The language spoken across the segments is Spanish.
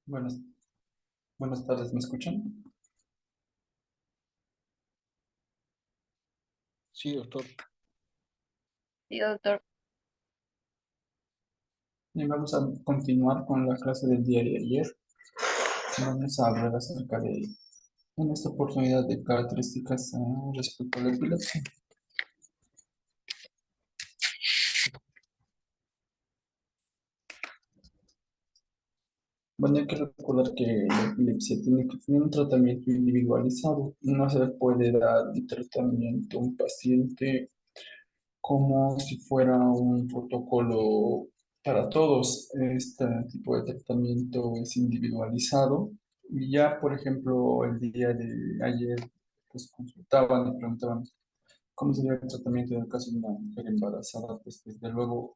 Buenas, buenas tardes, ¿me escuchan? Sí, doctor. Sí, doctor. Bien, vamos a continuar con la clase del día de ayer. Vamos a hablar acerca de, en esta oportunidad, de características respecto a la epilepsia. Bueno, hay que recordar que la epilepsia tiene que tener un tratamiento individualizado. No se le puede dar un tratamiento a un paciente como si fuera un protocolo para todos. Este tipo de tratamiento es individualizado. Y ya, por ejemplo, el día de ayer, pues consultaban y preguntaban cómo sería el tratamiento en el caso de una mujer embarazada. Pues desde luego,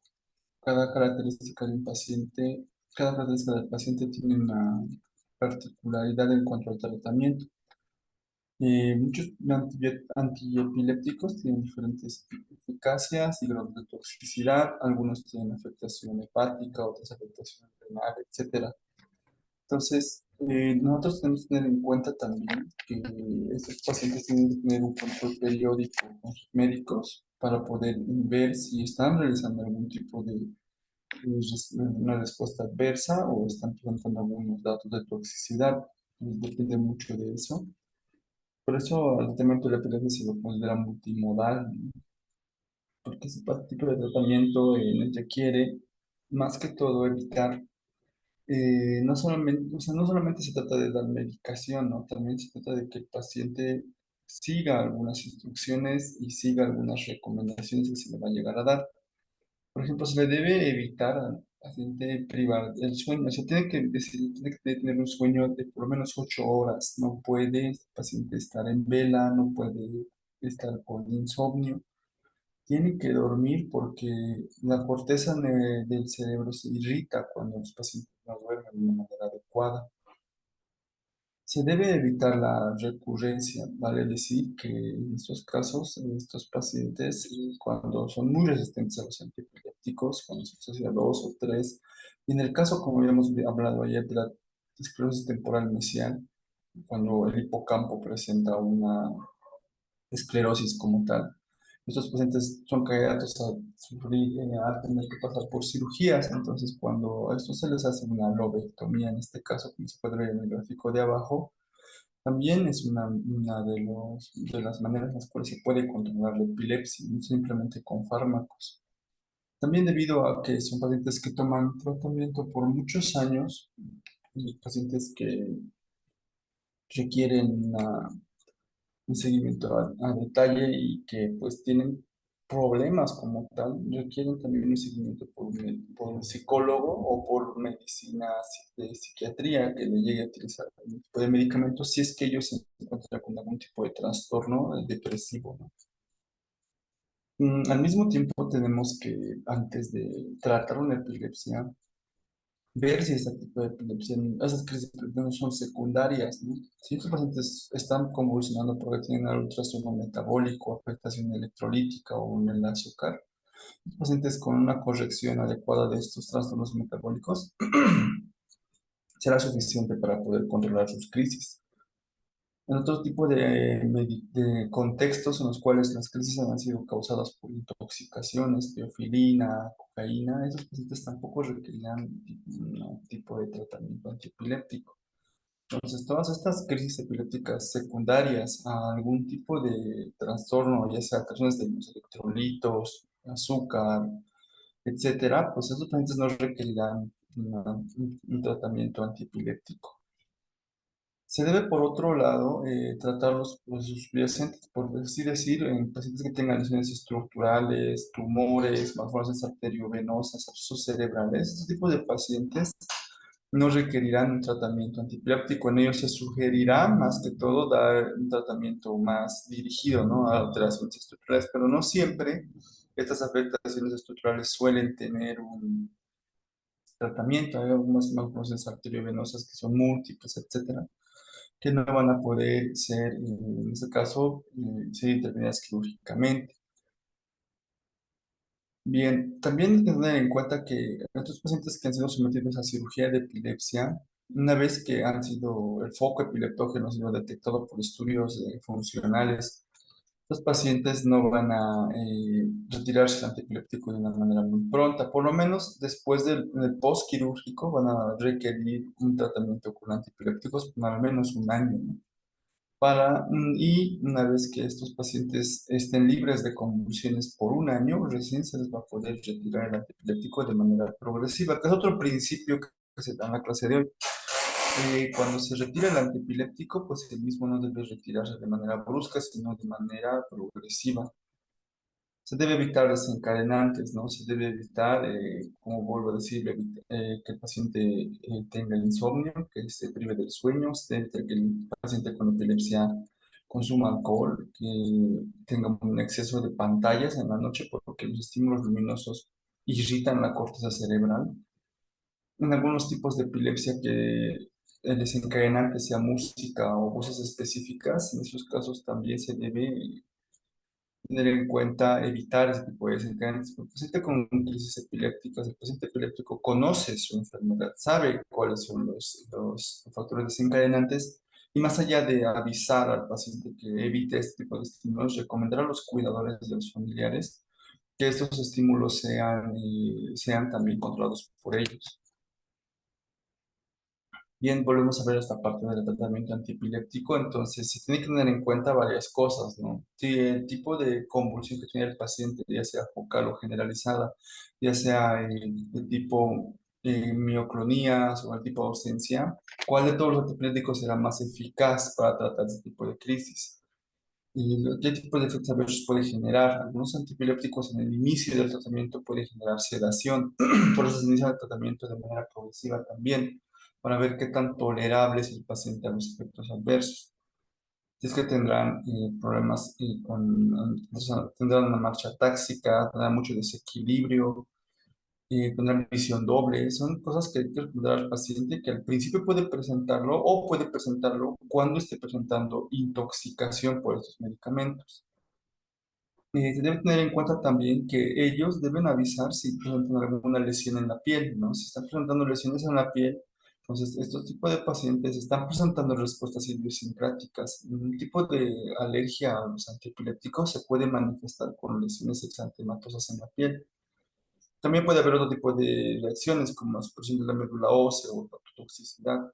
cada característica de un paciente, cada característica del paciente tiene una particularidad en cuanto al tratamiento. Muchos antiepilépticos tienen diferentes eficacias y grados de toxicidad. Algunos tienen afectación hepática, otras afectación renal, etcétera. Entonces, nosotros tenemos que tener en cuenta también que estos pacientes tienen que tener un control periódico con sus médicos para poder ver si están realizando algún tipo de una respuesta adversa o están presentando algunos datos de toxicidad. Depende mucho de eso. Por eso el tratamiento de la epilepsia se lo considera multimodal, ¿no? Porque ese tipo de tratamiento requiere más que todo evitar, no solamente, o sea, no solamente se trata de dar medicación, ¿no? También se trata de que el paciente siga algunas instrucciones y siga algunas recomendaciones que se le va a llegar a dar. Por ejemplo, se le debe evitar al paciente privar el sueño. O sea, tiene que tener un sueño de por lo menos 8 horas. No puede el paciente estar en vela, no puede estar con insomnio. Tiene que dormir porque la corteza del cerebro se irrita cuando los pacientes no duermen de una manera adecuada. Se debe evitar la recurrencia, vale decir que en estos casos, en estos pacientes, cuando son muy resistentes a los antiepilépticos, cuando se asocia a dos o tres, y en el caso, como habíamos hablado ayer, de la esclerosis temporal mesial, cuando el hipocampo presenta una esclerosis como tal, estos pacientes son candidatos a sufrir, a tener que pasar por cirugías. Entonces, cuando a estos se les hace una lobectomía, en este caso, como se puede ver en el gráfico de abajo, también es una de las maneras en las cuales se puede controlar la epilepsia, no simplemente con fármacos. También debido a que son pacientes que toman tratamiento por muchos años y pacientes que requieren un seguimiento a detalle y que pues tienen problemas como tal, requieren también un seguimiento por un psicólogo o por medicina de psiquiatría que le llegue a utilizar algún tipo de medicamentos si es que ellos se encuentran con algún tipo de trastorno depresivo, ¿no? Al mismo tiempo tenemos que, antes de tratar una epilepsia, ver si este tipo de epilepsia, esas crisis de epilepsia no son secundarias, ¿no? Si estos pacientes están convulsionando porque tienen algún trastorno metabólico, afectación electrolítica o en el azúcar, los pacientes con una corrección adecuada de estos trastornos metabólicos será suficiente para poder controlar sus crisis. En otro tipo de contextos en los cuales las crisis han sido causadas por intoxicaciones, teofilina, cocaína, esos pacientes tampoco requerirán un tipo de tratamiento antiepiléptico. Entonces, todas estas crisis epilépticas secundarias a algún tipo de trastorno, ya sea alteraciones de los electrolitos, azúcar, etcétera, pues esos pacientes no requerirán un tratamiento antiepiléptico. Se debe, por otro lado, tratar los subyacentes, por así decir, en pacientes que tengan lesiones estructurales, tumores, malformaciones arteriovenosas, abscesos cerebrales. Este tipo de pacientes no requerirán un tratamiento antipirético. En ellos se sugerirá, más que todo, dar un tratamiento más dirigido, ¿no?, a alteraciones estructurales, pero no siempre estas afectaciones estructurales suelen tener un tratamiento. Hay algunas malformaciones arteriovenosas que son múltiples, etcétera, que no van a poder ser, en este caso, ser intervenidas quirúrgicamente. Bien, también hay que tener en cuenta que estos pacientes que han sido sometidos a cirugía de epilepsia Una vez que el foco epileptógeno ha sido detectado por estudios funcionales, los pacientes no van a retirarse el antiepiléptico de una manera muy pronta. Por lo menos después del postquirúrgico van a requerir un tratamiento con antiepilépticos por al menos un año, ¿no? Y una vez que estos pacientes estén libres de convulsiones por un año, recién se les va a poder retirar el antiepiléptico de manera progresiva, que es otro principio que se da en la clase de hoy. Cuando se retira el antiepiléptico, pues el mismo no debe retirarse de manera brusca, sino de manera progresiva. Se debe evitar desencadenantes, ¿no? Se debe evitar, como vuelvo a decir, que el paciente tenga insomnio, que se prive del sueño, se debe evitar que el paciente con epilepsia consuma alcohol, que tenga un exceso de pantallas en la noche, porque los estímulos luminosos irritan la corteza cerebral. En algunos tipos de epilepsia que el desencadenante sea música o voces específicas, en esos casos también se debe tener en cuenta evitar ese tipo de desencadenantes. Porque el paciente con crisis epilépticas, el paciente epiléptico conoce su enfermedad, sabe cuáles son los factores desencadenantes y más allá de avisar al paciente que evite este tipo de estímulos, recomendar a los cuidadores y a los familiares que estos estímulos sean también controlados por ellos. Bien, volvemos a ver esta parte del tratamiento antiepiléptico, entonces se tiene que tener en cuenta varias cosas, ¿no? Si el tipo de convulsión que tiene el paciente, ya sea focal o generalizada, ya sea de tipo mioclonías o el tipo de ausencia, ¿cuál de todos los antiepilépticos será más eficaz para tratar este tipo de crisis? ¿Y qué tipo de efectos adversos puede generar? Algunos antiepilépticos en el inicio del tratamiento pueden generar sedación, por eso se inicia el tratamiento de manera progresiva también, para ver qué tan tolerable es el paciente a los efectos adversos. Si es que tendrán problemas o sea, tendrán una marcha táxica, tendrán mucho desequilibrio, tendrán visión doble, son cosas que hay que recomendar al paciente que al principio puede presentarlo o puede presentarlo cuando esté presentando intoxicación por estos medicamentos. Se debe tener en cuenta también que ellos deben avisar si presentan alguna lesión en la piel, ¿no? Si están presentando lesiones en la piel, entonces estos tipos de pacientes están presentando respuestas idiosincráticas. Un tipo de alergia a los antiepilépticos se puede manifestar con lesiones exantematosas en la piel. También puede haber otro tipo de reacciones como la supresión de la médula ósea o la toxicidad.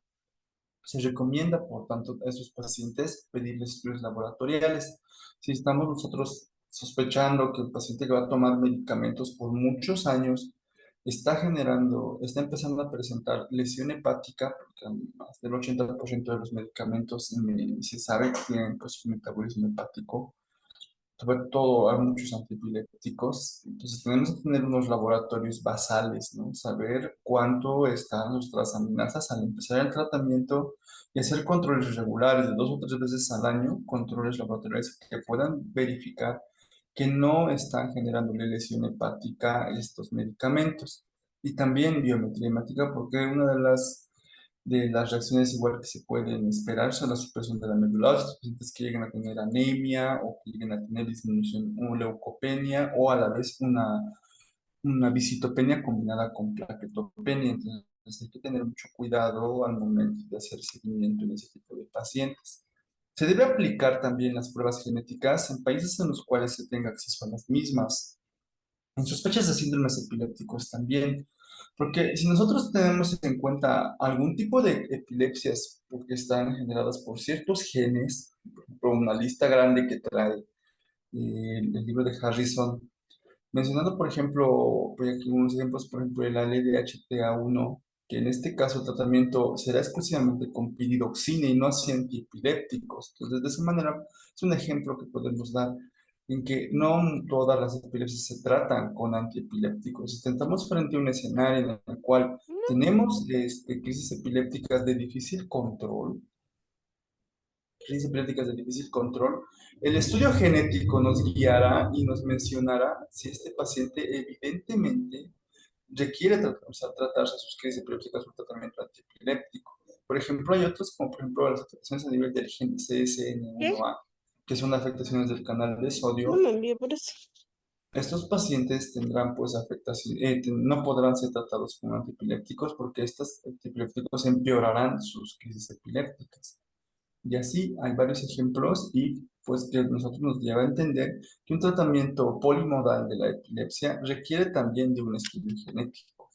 Se recomienda, por tanto, a esos pacientes pedirles estudios laboratoriales. Si estamos nosotros sospechando que el paciente que va a tomar medicamentos por muchos años está empezando a presentar lesión hepática, porque más del 80% de los medicamentos se sabe que tienen pues, un metabolismo hepático, sobre todo hay muchos antiepilépticos, entonces tenemos que tener unos laboratorios basales, ¿no? Saber cuánto están nuestras amenazas al empezar el tratamiento y hacer controles regulares de 2 o 3 veces al año, controles laboratoriales que puedan verificar que no están generando lesión hepática a estos medicamentos. Y también biometría hemática, porque una de las reacciones igual que se pueden esperar son la supresión de la médula ósea, pacientes que lleguen a tener anemia o que lleguen a tener disminución o leucopenia o a la vez una visitopenia combinada con plaquetopenia. Entonces hay que tener mucho cuidado al momento de hacer seguimiento en ese tipo de pacientes. Se debe aplicar también las pruebas genéticas en países en los cuales se tenga acceso a las mismas. En sospechas de síndromes epilépticos también, porque si nosotros tenemos en cuenta algún tipo de epilepsias porque están generadas por ciertos genes, por ejemplo, una lista grande que trae el libro de Harrison, mencionando, por ejemplo, voy aquí unos ejemplos, por ejemplo, el ALDHTA1, que en este caso el tratamiento será exclusivamente con piridoxina y no así antiepilépticos. Entonces, de esa manera, es un ejemplo que podemos dar en que no todas las epilepsias se tratan con antiepilépticos. Estamos frente a un escenario en el cual No, tenemos crisis epilépticas de difícil control, crisis epilépticas de difícil control, el estudio genético nos guiará y nos mencionará si este paciente evidentemente requiere o sea, tratarse sus crisis epilépticas o un tratamiento antiepiléptico. Por ejemplo, hay otros, como por ejemplo las afectaciones a nivel del gen ¿qué? CSN1A, que son afectaciones del canal de No sodio me envió por eso. Estos pacientes tendrán pues afectación, no podrán ser tratados como antiepilépticos porque estos antiepilépticos empeorarán sus crisis epilépticas. Y así hay varios ejemplos y pues que nosotros nos lleva a entender que un tratamiento polimodal de la epilepsia requiere también de un estudio genético.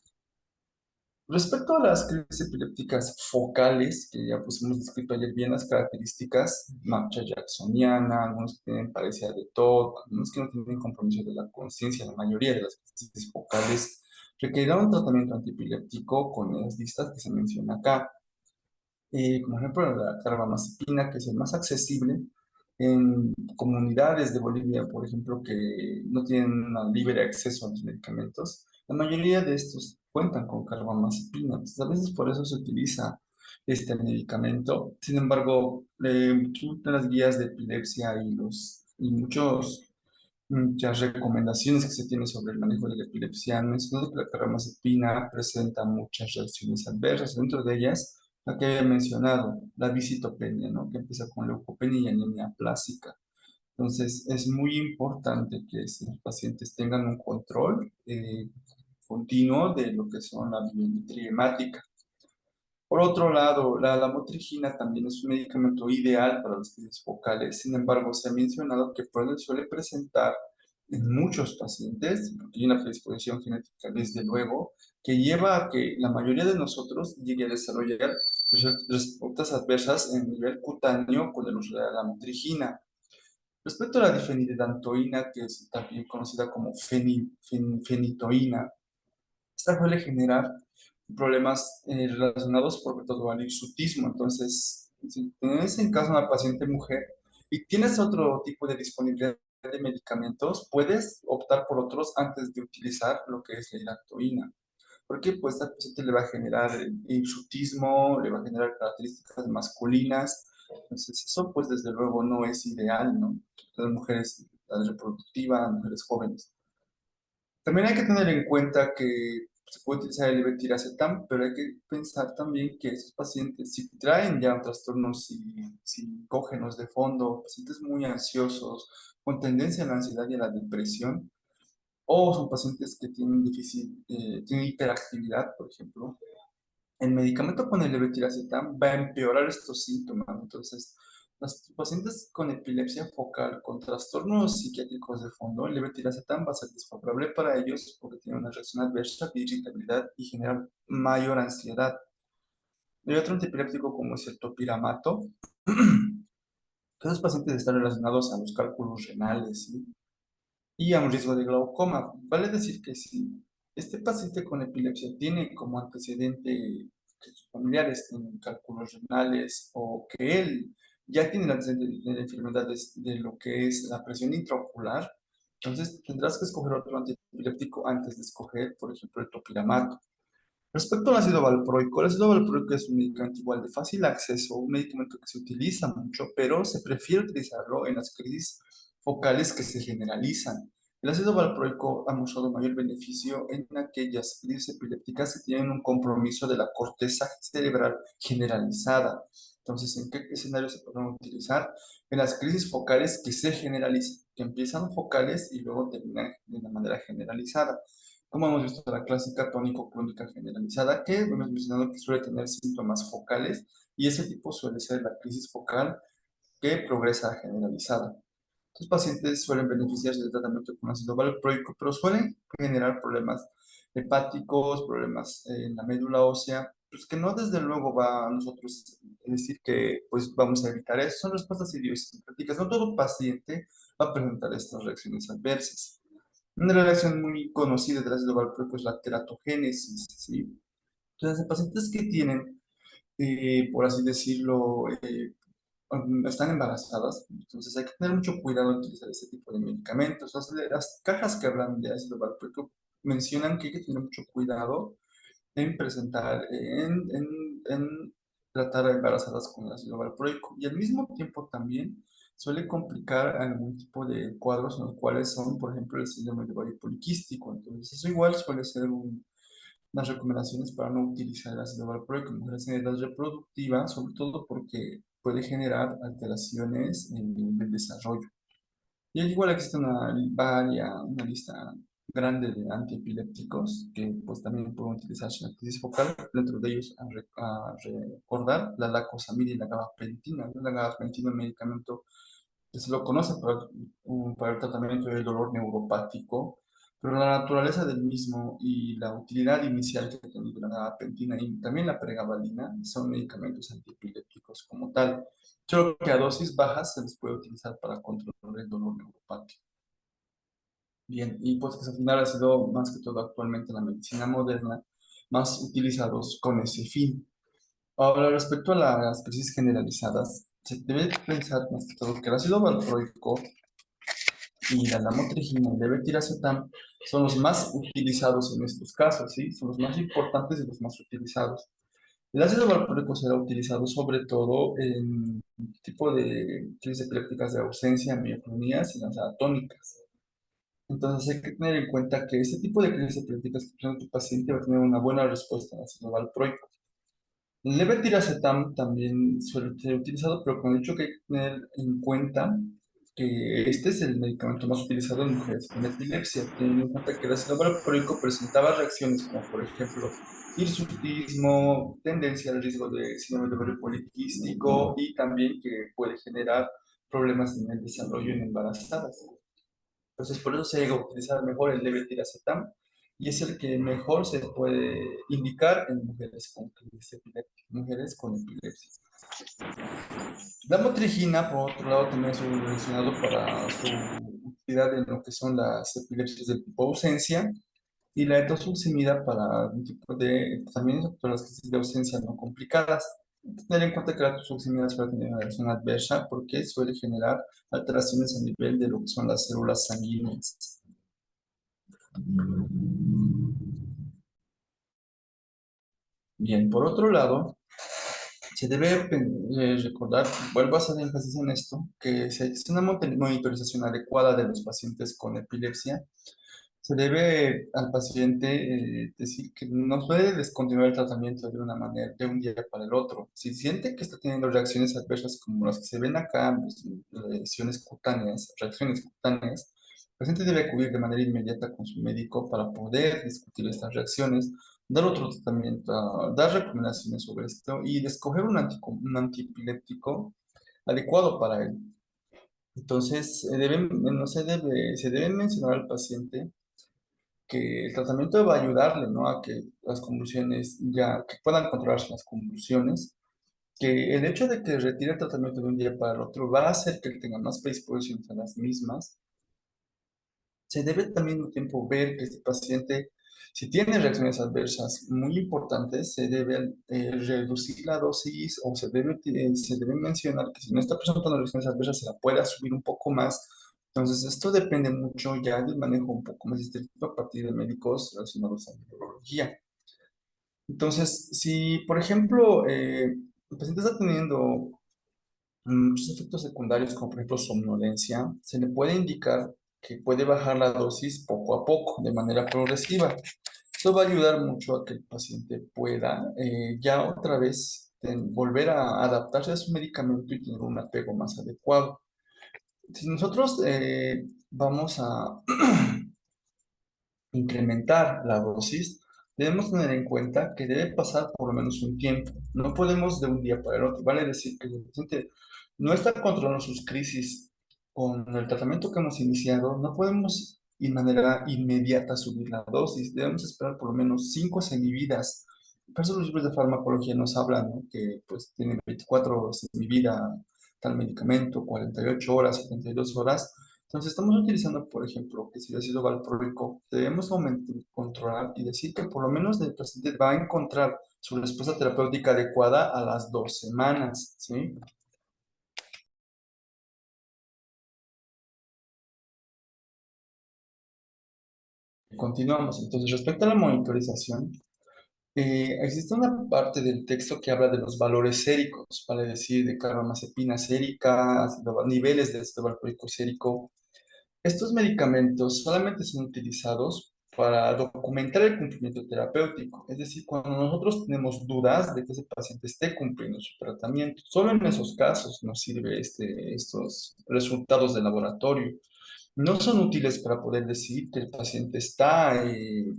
Respecto a las crisis epilépticas focales, que ya pues hemos descrito ayer bien las características, marcha jacksoniana, algunos que tienen parecida de TOD, algunos que no tienen compromiso de la conciencia, la mayoría de las crisis focales requerirán un tratamiento antiepiléptico con las listas que se menciona acá. Como ejemplo la carbamazepina, que es el más accesible en comunidades de Bolivia, por ejemplo, que no tienen un libre acceso a los medicamentos. La mayoría de estos cuentan con carbamazepina, entonces a veces por eso se utiliza este medicamento. Sin embargo, muchas de las guías de epilepsia y muchas recomendaciones que se tienen sobre el manejo de la epilepsia mencionan que la carbamazepina presenta muchas reacciones adversas, dentro de ellas la que había mencionado, la visitopenia, ¿no? Que empieza con leucopenia y anemia plástica. Entonces, es muy importante que los pacientes tengan un control continuo de lo que son la biometría hemática. Por otro lado, la lamotrigina también es un medicamento ideal para las crisis focales. Sin embargo, se ha mencionado que suele presentar en muchos pacientes, porque hay una predisposición genética desde luego, que lleva a que la mayoría de nosotros llegue a desarrollar respuestas adversas en nivel cutáneo con el uso de la lamotrigina. Respecto a la difenidantoína, que es también conocida como fenitoína, esta suele generar problemas relacionados sobre todo al hirsutismo. Entonces, si tienes en caso una paciente mujer y tienes otro tipo de disponibilidad de medicamentos, puedes optar por otros antes de utilizar lo que es la iractoína. Porque pues a paciente le va a generar hirsutismo, le va a generar características masculinas. Entonces, eso pues desde luego no es ideal, ¿no? Las mujeres, la reproductiva, mujeres jóvenes. También hay que tener en cuenta que se puede utilizar el levetiracetam, pero hay que pensar también que esos pacientes, si traen ya trastornos psicógenos de fondo, pacientes muy ansiosos, con tendencia a la ansiedad y a la depresión, o son pacientes que tienen tienen hiperactividad, por ejemplo, el medicamento con el levetiracetam va a empeorar estos síntomas. Entonces, los pacientes con epilepsia focal, con trastornos psiquiátricos de fondo, el levetiracetam va a ser desfavorable para ellos porque tiene una reacción adversa de irritabilidad y genera mayor ansiedad. Hay otro antiepiléptico como es el topiramato. Esos pacientes están relacionados a los cálculos renales, ¿sí? Y a un riesgo de glaucoma. Vale decir que si este paciente con epilepsia tiene como antecedente que sus familiares tienen cálculos renales o que él ya tiene el antecedente de enfermedades de lo que es la presión intraocular, entonces tendrás que escoger otro antiepiléptico antes de escoger, por ejemplo, el topiramato. Respecto al ácido valproico, el ácido valproico es un medicamento igual de fácil acceso, un medicamento que se utiliza mucho, pero se prefiere utilizarlo en las crisis focales que se generalizan. El ácido valproico ha mostrado mayor beneficio en aquellas crisis epilépticas que tienen un compromiso de la corteza cerebral generalizada. Entonces, ¿en qué escenarios se pueden utilizar? En las crisis focales que se generalizan, que empiezan focales y luego terminan de una manera generalizada. Como hemos visto, la clásica tónico-clónica generalizada, que hemos mencionado que suele tener síntomas focales, y ese tipo suele ser la crisis focal que progresa a generalizada. Los pacientes suelen beneficiarse del tratamiento con ácido valproico, pero suelen generar problemas hepáticos, problemas en la médula ósea, pues que no desde luego va a nosotros decir que pues vamos a evitar eso. Son respuestas idiosincráticas. No todo paciente va a presentar estas reacciones adversas. Una reacción muy conocida del ácido valproico es la teratogénesis, ¿sí? Entonces, en pacientes que tienen, por así decirlo, están embarazadas, entonces hay que tener mucho cuidado en utilizar este tipo de medicamentos. Las cajas que hablan de ácido valproico mencionan que hay que tener mucho cuidado en presentar, en tratar a embarazadas con ácido valproico. Y al mismo tiempo también suele complicar algún tipo de cuadros en los cuales son, por ejemplo, el síndrome de ovario poliquístico. Entonces, eso igual suele ser unas recomendaciones para no utilizar el ácido valproico en mujeres en edad reproductiva, sobre todo porque puede generar alteraciones en el desarrollo. Y igual existe una lista grande de antiepilépticos que pues también pueden utilizarse en la crisis focal, dentro de ellos a recordar la lacosamida y la gabapentina. La gabapentina es un medicamento que se lo conoce para el tratamiento del dolor neuropático, pero la naturaleza del mismo y la utilidad inicial que tiene la gabapentina y también la pregabalina son medicamentos antiepilépticos como tal, solo que a dosis bajas se les puede utilizar para controlar el dolor neuropático. Bien, y pues que al final ha sido más que todo actualmente en la medicina moderna, más utilizados con ese fin. Ahora, respecto a las crisis generalizadas, se debe pensar más que todo que el ácido valproico y la lamotrigina y el levetiracetam son los más utilizados en estos casos, ¿sí? Son los más importantes y los más utilizados. El ácido valproico será utilizado sobre todo en tipo de crisis epilépticas de ausencia, mioclonías y las atónicas. Entonces hay que tener en cuenta que este tipo de crisis epilépticas que presenta tu paciente va a tener una buena respuesta al ácido valproico. El levetiracetam también suele ser utilizado, pero como he dicho que hay que tener en cuenta que este es el medicamento más utilizado en mujeres con epilepsia, teniendo en cuenta que el ácido valproico presentaba reacciones como por ejemplo hirsutismo, tendencia al riesgo de síndrome de ovario poliquístico y también que puede generar problemas en el desarrollo en embarazadas. Entonces, por eso se llega a utilizar mejor el levetiracetam y es el que mejor se puede indicar en mujeres con crisis epiléptica, mujeres con epilepsia. La motrigina, por otro lado, también es relacionado para su utilidad en lo que son las epilepsias del tipo ausencia y la etosuximida para algún tipo de tratamiento para las crisis de ausencia no complicadas. Tener en cuenta que la etosuximida suele tener una reacción adversa porque suele generar alteraciones a nivel de lo que son las células sanguíneas. Bien, por otro lado, se debe recordar, vuelvo a hacer énfasis en esto, que si existe una monitorización adecuada de los pacientes con epilepsia, se debe al paciente decir que no puede descontinuar el tratamiento de una manera, de un día para el otro. Si siente que está teniendo reacciones adversas como las que se ven acá, pues, lesiones cutáneas, reacciones cutáneas, el paciente debe acudir de manera inmediata con su médico para poder discutir estas reacciones, dar otro tratamiento, dar recomendaciones sobre esto y escoger un antiepiléptico adecuado para él. Entonces, no se debe mencionar al paciente que el tratamiento va a ayudarle, ¿no? A que las convulsiones que puedan controlarse las convulsiones, que el hecho de que retire el tratamiento de un día para el otro va a hacer que él tenga más predisposiciones a las mismas. Se debe también un tiempo ver que este paciente, si tiene reacciones adversas muy importantes, se debe reducir la dosis o se debe mencionar que si no está presentando reacciones adversas, se la pueda subir un poco más. Entonces, esto depende mucho ya del manejo un poco más estricto a partir de médicos relacionados a neurología. Entonces, si, por ejemplo, el paciente está teniendo muchos efectos secundarios, como por ejemplo somnolencia, se le puede indicar que puede bajar la dosis poco a poco, de manera progresiva. Esto va a ayudar mucho a que el paciente pueda ya otra vez volver a adaptarse a su medicamento y tener un apego más adecuado. Si nosotros vamos a incrementar la dosis, debemos tener en cuenta que debe pasar por lo menos un tiempo. No podemos de un día para el otro. Vale decir que si el paciente no está controlando sus crisis con el tratamiento que hemos iniciado, no podemos de manera inmediata subir la dosis. Debemos esperar por lo menos 5 semividas. Por eso los libros de farmacología nos hablan, ¿no? Que pues tienen 24 horas de vida tal medicamento, 48 horas, 72 horas. Entonces, estamos utilizando, por ejemplo, que si el ácido valproico, debemos aumentar, controlar y decir que por lo menos el paciente va a encontrar su respuesta terapéutica adecuada a las 2 semanas, ¿sí? Continuamos. Entonces, respecto a la monitorización, existe una parte del texto que habla de los valores séricos, vale decir, de carbamazepina sérica, niveles de ácido valproico sérico. Estos medicamentos solamente son utilizados para documentar el cumplimiento terapéutico, es decir, cuando nosotros tenemos dudas de que ese paciente esté cumpliendo su tratamiento, solo en esos casos nos sirve estos resultados de laboratorio. no son útiles para poder decir que el paciente está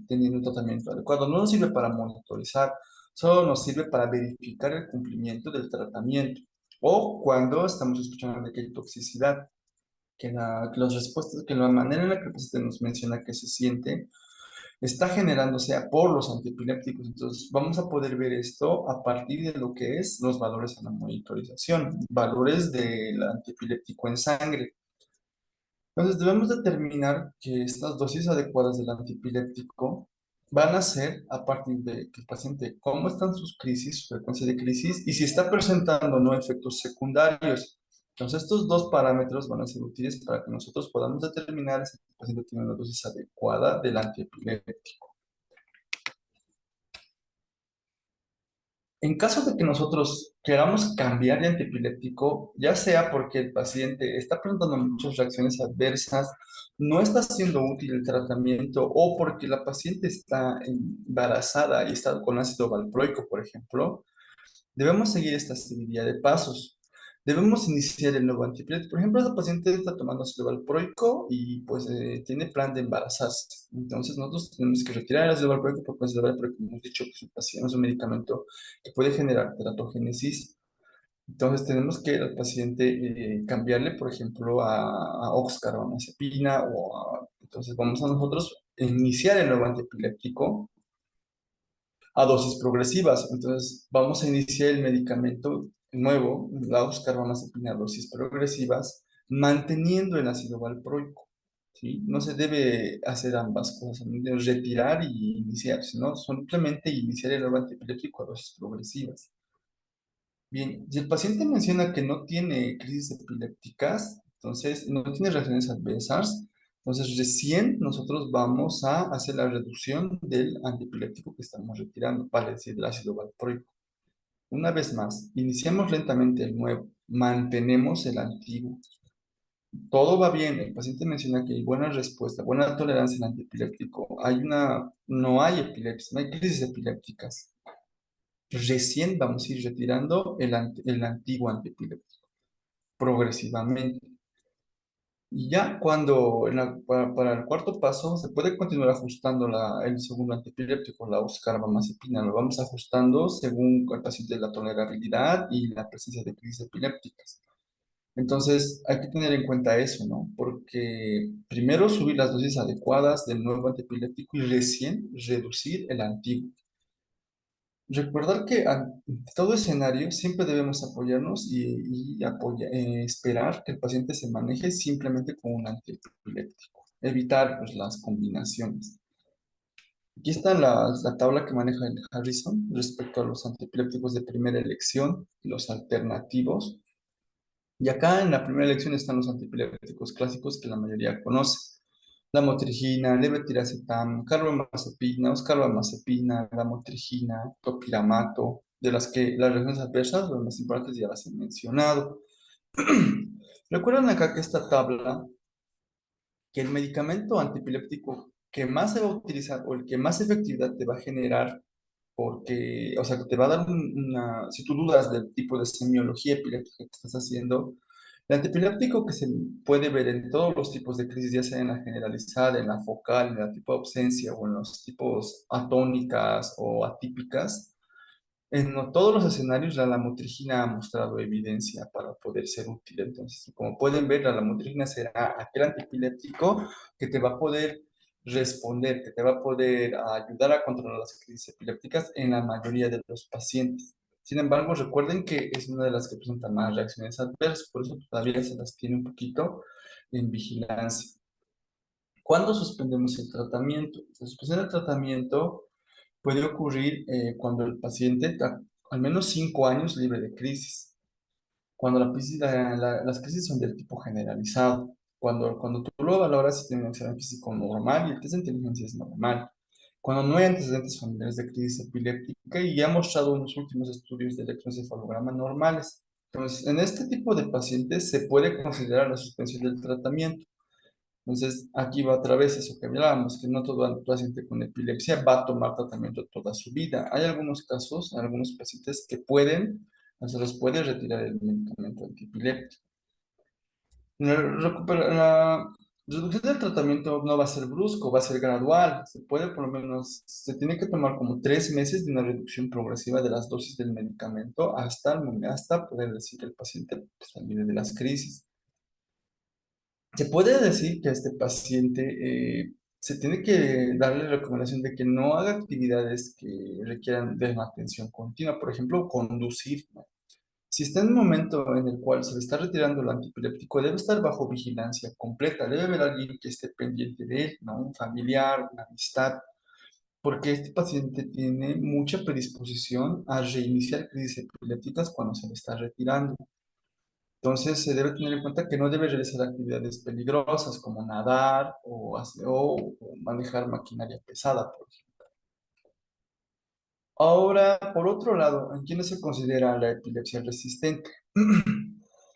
teniendo un tratamiento adecuado, no nos sirve para monitorizar, solo nos sirve para verificar el cumplimiento del tratamiento o cuando estamos escuchando de que hay toxicidad, que las respuestas, que la manera en la que el paciente nos menciona que se siente está generándose por los antiepilépticos. Entonces, vamos a poder ver esto a partir de lo que es los valores en la monitorización, valores del antiepiléptico en sangre. Entonces, debemos determinar que estas dosis adecuadas del antiepiléptico van a ser a partir de que el paciente, cómo están sus crisis, su frecuencia de crisis y si está presentando o no efectos secundarios. Entonces, estos dos parámetros van a ser útiles para que nosotros podamos determinar si el paciente tiene una dosis adecuada del antiepiléptico. En caso de que nosotros queramos cambiar de antiepiléptico, ya sea porque el paciente está presentando muchas reacciones adversas, no está siendo útil el tratamiento o porque la paciente está embarazada y está con ácido valproico, por ejemplo, debemos seguir esta serie de pasos. Debemos iniciar el nuevo antiplatelet. Por ejemplo, esa paciente está tomando ácido valproico y pues tiene plan de embarazarse. Entonces nosotros tenemos que retirar el ácido valproico porque el ácido valproico, como hemos dicho, que es un medicamento que puede generar teratogénesis. Entonces tenemos que al paciente cambiarle, por ejemplo, a oxcarbamazepina entonces vamos a nosotros iniciar el nuevo antiepiléptico a dosis progresivas. Entonces, vamos a iniciar el medicamento nuevo, la carbamazepina a dosis progresivas, manteniendo el ácido valproico. ¿Sí? No se debe hacer ambas cosas, no retirar y iniciar, sino simplemente iniciar el nuevo antiepiléptico a dosis progresivas. Bien, si el paciente menciona que no tiene crisis epilépticas, entonces no tiene reacciones adversas, entonces recién nosotros vamos a hacer la reducción del antiepiléptico que estamos retirando, para decir, el ácido valproico. Una vez más, iniciamos lentamente el nuevo, mantenemos el antiguo. Todo va bien, el paciente menciona que hay buena respuesta, buena tolerancia al antiepiléptico, no hay epilepsia, no hay crisis epilépticas. Recién vamos a ir retirando el antiguo antiepiléptico, progresivamente. Y ya cuando, para el cuarto paso, se puede continuar ajustando el segundo antiepiléptico, la carbamazepina. Lo vamos ajustando según el paciente la tolerabilidad y la presencia de crisis epilépticas. Entonces, hay que tener en cuenta eso, ¿no? Porque primero subir las dosis adecuadas del nuevo antiepiléptico y recién reducir el antiguo. Recordar que ante todo escenario siempre debemos apoyarnos esperar que el paciente se maneje simplemente con un antiepiléptico. Evitar pues, las combinaciones. Aquí está la tabla que maneja el Harrison respecto a los antiepilépticos de primera elección y los alternativos. Y acá en la primera elección están los antiepilépticos clásicos que la mayoría conoce. Lamotrigina, levetiracetam, carbamazepina, oscarbamazepina, lamotrigina, topiramato, de las que las reacciones adversas, las más importantes, ya las he mencionado. Recuerden acá que esta tabla, que el medicamento antiepiléptico que más se va a utilizar o el que más efectividad te va a generar, porque, o sea, que te va a dar si tú dudas del tipo de semiología epiléptica que estás haciendo, el antiepiléptico que se puede ver en todos los tipos de crisis, ya sea en la generalizada, en la focal, en la tipo de ausencia o en los tipos atónicas o atípicas, en todos los escenarios la lamotrigina ha mostrado evidencia para poder ser útil. Entonces, como pueden ver, la lamotrigina será aquel antiepiléptico que te va a poder responder, que te va a poder ayudar a controlar las crisis epilépticas en la mayoría de los pacientes. Sin embargo, recuerden que es una de las que presenta más reacciones adversas, por eso todavía se las tiene un poquito en vigilancia. ¿Cuándo suspendemos el tratamiento? La suspensión del tratamiento puede ocurrir cuando el paciente está al menos 5 años libre de crisis, cuando las crisis son del tipo generalizado, cuando tú lo valoras si tiene un examen físico normal y el test de inteligencia es normal, cuando no hay antecedentes familiares de crisis epiléptica y ya ha mostrado unos últimos estudios de electroencefalograma normales. Entonces, en este tipo de pacientes se puede considerar la suspensión del tratamiento. Entonces, aquí va otra vez eso que hablábamos, que no todo paciente con epilepsia va a tomar tratamiento toda su vida. Hay algunos casos, algunos pacientes que se les puede retirar el medicamento antiepiléptico. Reducción del tratamiento no va a ser brusco, va a ser gradual. Se puede por lo menos, se tiene que tomar como 3 meses de una reducción progresiva de las dosis del medicamento hasta poder decir que el paciente pues, salga de las crisis. Se puede decir que a este paciente se tiene que darle recomendación de que no haga actividades que requieran de una atención continua, por ejemplo, conducir, ¿no? Si está en un momento en el cual se le está retirando el antiepiléptico, debe estar bajo vigilancia completa, debe haber alguien que esté pendiente de él, ¿no? Un familiar, una amistad, porque este paciente tiene mucha predisposición a reiniciar crisis epilépticas cuando se le está retirando. Entonces, se debe tener en cuenta que no debe realizar actividades peligrosas como nadar o manejar maquinaria pesada, por ejemplo. Ahora, por otro lado, ¿en quiénes se considera la epilepsia resistente?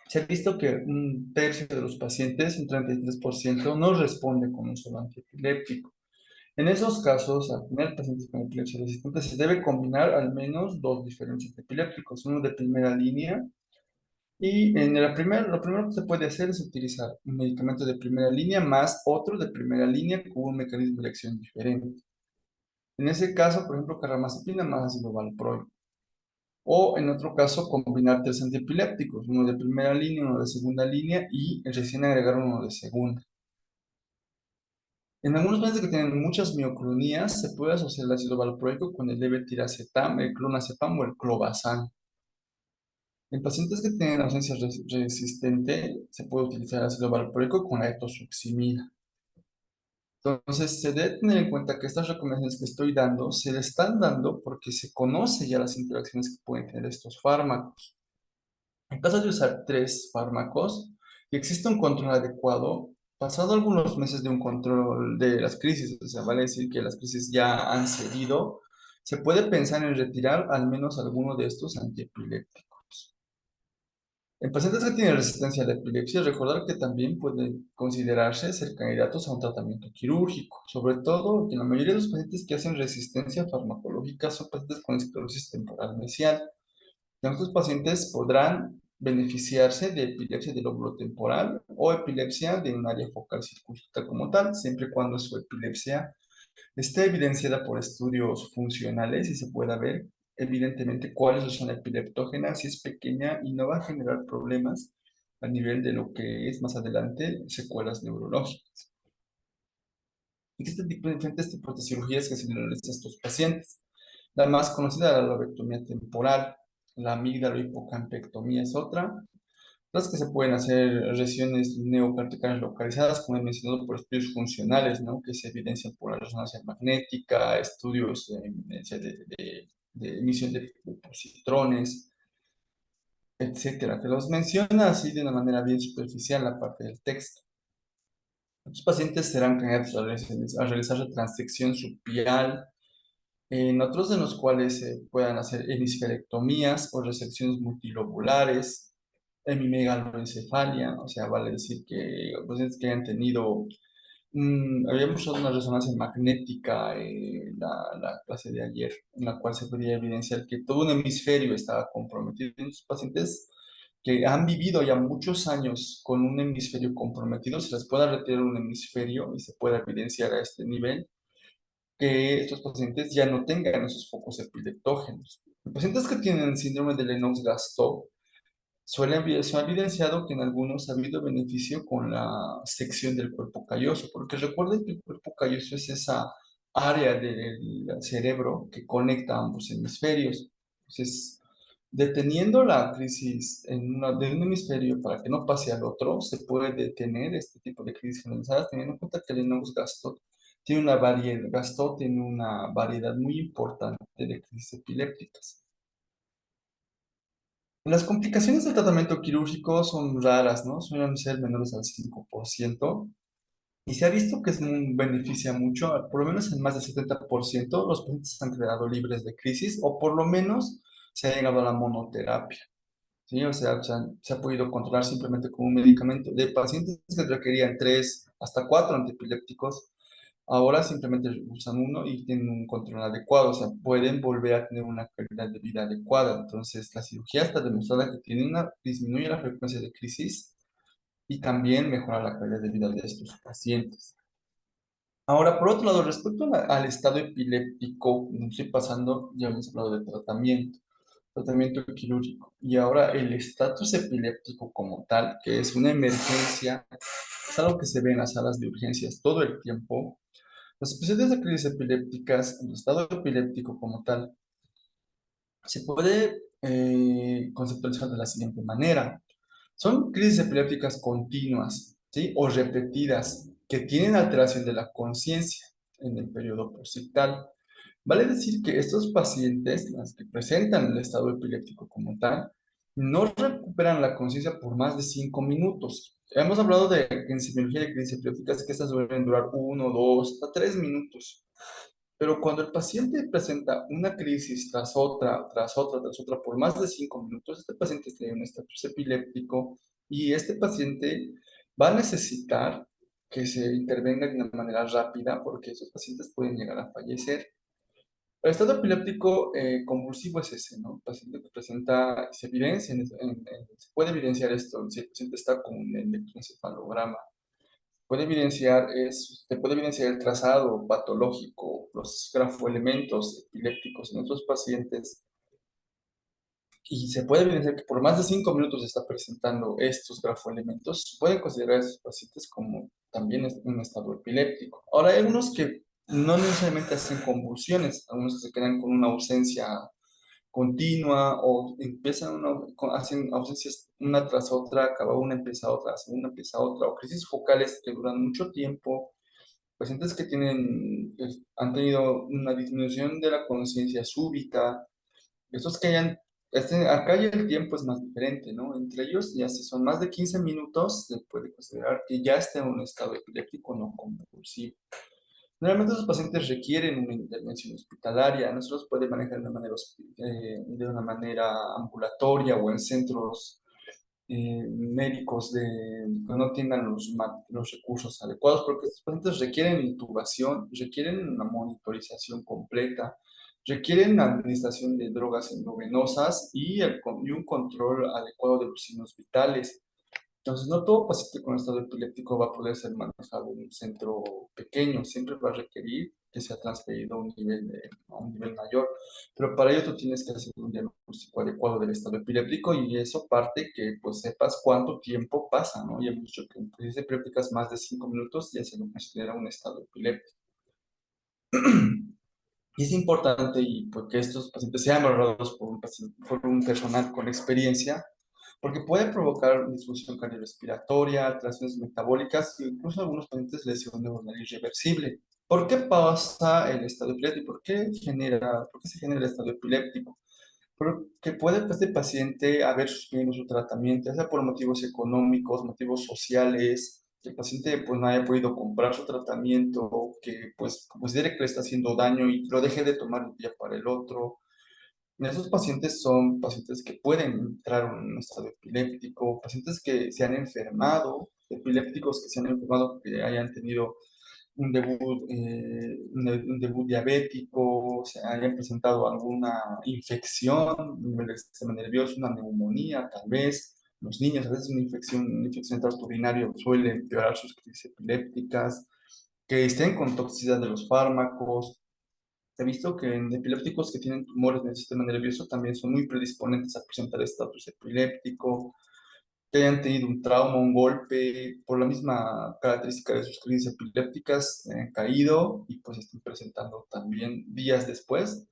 Se ha visto que un tercio de los pacientes, un 33%, no responde con un solo antiepiléptico. En esos casos, al tener pacientes con epilepsia resistente, se debe combinar al menos dos diferentes epilépticos, uno de primera línea y lo primero que se puede hacer es utilizar un medicamento de primera línea más otro de primera línea con un mecanismo de acción diferente. En ese caso, por ejemplo, carbamazepina más ácido valproico. O en otro caso, combinar tres antiepilépticos, uno de primera línea, uno de segunda línea y recién agregar uno de segunda. En algunos pacientes que tienen muchas mioclonías, se puede asociar el ácido valproico con el levetiracetam, el clonazepam o el clobazam. En pacientes que tienen ausencia resistente, se puede utilizar ácido valproico con la etosuximida. Entonces, se debe tener en cuenta que estas recomendaciones que estoy dando se le están dando porque se conoce ya las interacciones que pueden tener estos fármacos. En caso de usar tres fármacos y existe un control adecuado, pasado algunos meses de un control de las crisis, o sea, vale decir que las crisis ya han cedido, se puede pensar en retirar al menos alguno de estos antiepilépticos. En pacientes que tienen resistencia a la epilepsia, recordar que también pueden considerarse ser candidatos a un tratamiento quirúrgico, sobre todo que la mayoría de los pacientes que hacen resistencia farmacológica son pacientes con esclerosis temporal mesial. Estos pacientes podrán beneficiarse de epilepsia del lóbulo temporal o epilepsia de un área focal circunscrita como tal, siempre y cuando su epilepsia está evidenciada por estudios funcionales y se pueda ver evidentemente cuál es la zona epileptógena, si es pequeña y no va a generar problemas a nivel de lo que es más adelante secuelas neurológicas. Existen diferentes tipos de cirugías que se le realizan a estos pacientes. La más conocida es la lobectomía temporal, la amígdalo hipocampectomía es otra. Las que se pueden hacer lesiones neocorticales localizadas, como he mencionado, por estudios funcionales, ¿no? Que se evidencian por la resonancia magnética, estudios de evidencia de emisión de positrones, etcétera. Te los menciona así de una manera bien superficial la parte del texto. Los pacientes serán candidatos a realizar transección subpial, en otros de los cuales se puedan hacer hemisferectomías o resecciones multilobulares, hemimegaloencefalia, o sea, vale decir que los pacientes que hayan tenido, habíamos usado una resonancia magnética la clase de ayer, en la cual se podía evidenciar que todo un hemisferio estaba comprometido. En los pacientes que han vivido ya muchos años con un hemisferio comprometido, se les puede retirar un hemisferio y se puede evidenciar a este nivel que estos pacientes ya no tengan esos focos epileptógenos. Los pacientes que tienen síndrome de Lennox-Gastaut se ha evidenciado que en algunos ha habido beneficio con la sección del cuerpo calloso, porque recuerden que el cuerpo calloso es esa área del cerebro que conecta ambos hemisferios. Entonces, deteniendo la crisis de un hemisferio para que no pase al otro, se puede detener este tipo de crisis generalizadas, teniendo en cuenta que el Lennox-Gastaut tiene una variedad muy importante de crisis epilépticas. Las complicaciones del tratamiento quirúrgico son raras, ¿no? Suelen ser menores al 5%. Y se ha visto que beneficia mucho, por lo menos en más del 70%, los pacientes han quedado libres de crisis o por lo menos se ha llegado a la monoterapia. ¿Sí? O sea, se ha podido controlar simplemente con un medicamento. De pacientes que requerían 3 hasta 4 antiepilépticos, ahora simplemente usan uno y tienen un control adecuado, o sea, pueden volver a tener una calidad de vida adecuada. Entonces, la cirugía está demostrada que disminuye la frecuencia de crisis y también mejorar la calidad de vida de estos pacientes. Ahora, por otro lado, respecto al estado epiléptico, estoy pasando, ya hemos hablado de tratamiento quirúrgico, y ahora el estatus epiléptico como tal, que es una emergencia, es algo que se ve en las salas de urgencias todo el tiempo. Los pacientes de crisis epilépticas, el estado epiléptico como tal, se puede conceptualizar de la siguiente manera. Son crisis epilépticas continuas, ¿sí? O repetidas, que tienen alteración de la conciencia en el periodo posictal. Vale decir que estos pacientes, las que presentan el estado epiléptico como tal, no recuperan la conciencia por más de 5 minutos. Hemos hablado de que en semiología de crisis epilépticas que estas suelen durar 1, 2, hasta 3 minutos. Pero cuando el paciente presenta una crisis tras otra, tras otra, tras otra, por más de 5 minutos, este paciente tiene un estatus epiléptico y este paciente va a necesitar que se intervenga de una manera rápida porque esos pacientes pueden llegar a fallecer. El estado epiléptico convulsivo es ese, ¿no? El paciente que presenta, se evidencia, se puede evidenciar esto si el paciente está con un electroencefalograma. Se puede evidenciar el trazado patológico, los grafoelementos epilépticos en otros pacientes y se puede evidenciar que por más de 5 minutos está presentando estos grafoelementos. Pueden considerar a esos pacientes como también un estado epiléptico. Ahora, hay algunos que no necesariamente hacen convulsiones, algunos que se quedan con una ausencia continua o hacen ausencias una tras otra, acaba una, empieza otra, segunda empieza otra, o crisis focales que duran mucho tiempo, pacientes que han tenido una disminución de la conciencia súbita, estos que acá ya el tiempo es más diferente, ¿no? Entre ellos, ya si son más de 15 minutos, se puede considerar que ya está en un estado epiléptico no convulsivo. Normalmente los pacientes requieren una intervención hospitalaria, no se los puede manejar de una manera ambulatoria o en centros médicos que no tengan los recursos adecuados, porque estos pacientes requieren intubación, requieren una monitorización completa, requieren administración de drogas endovenosas y un control adecuado de los signos vitales. Entonces, no todo paciente con estado epiléptico va a poder ser manejado en un centro pequeño, siempre va a requerir que sea transferido a un nivel mayor, pero para ello tú tienes que hacer un diagnóstico adecuado del estado epiléptico y eso parte que pues sepas cuánto tiempo pasa, ¿no? Y hemos dicho que en crisis epilépticas más de 5 minutos ya se lo considera un estado epiléptico. Y es importante y porque estos pacientes sean valorados por un personal con experiencia, porque puede provocar disfunción cardiorrespiratoria, alteraciones metabólicas e incluso algunos pacientes lesión neuronal irreversible. ¿Por qué pasa el estado epiléptico? ¿Por qué se genera el estado epiléptico? Porque puede este paciente haber suspendido su tratamiento, ya sea por motivos económicos, motivos sociales, que el paciente pues no haya podido comprar su tratamiento, que pues considere que le está haciendo daño y lo deje de tomar un día para el otro. Esos pacientes son pacientes que pueden entrar en un estado epiléptico, pacientes que se han enfermado, epilépticos que se han enfermado, que hayan tenido un debut diabético, se hayan presentado alguna infección a nivel del sistema nervioso, una neumonía, tal vez. Los niños, a veces una infección de tracto urinario suele empeorar sus crisis epilépticas, que estén con toxicidad de los fármacos. He visto que en epilépticos que tienen tumores en el sistema nervioso también son muy predisponentes a presentar estatus epiléptico, que hayan tenido un trauma, un golpe, por la misma característica de sus crisis epilépticas, han caído y pues están presentando también días después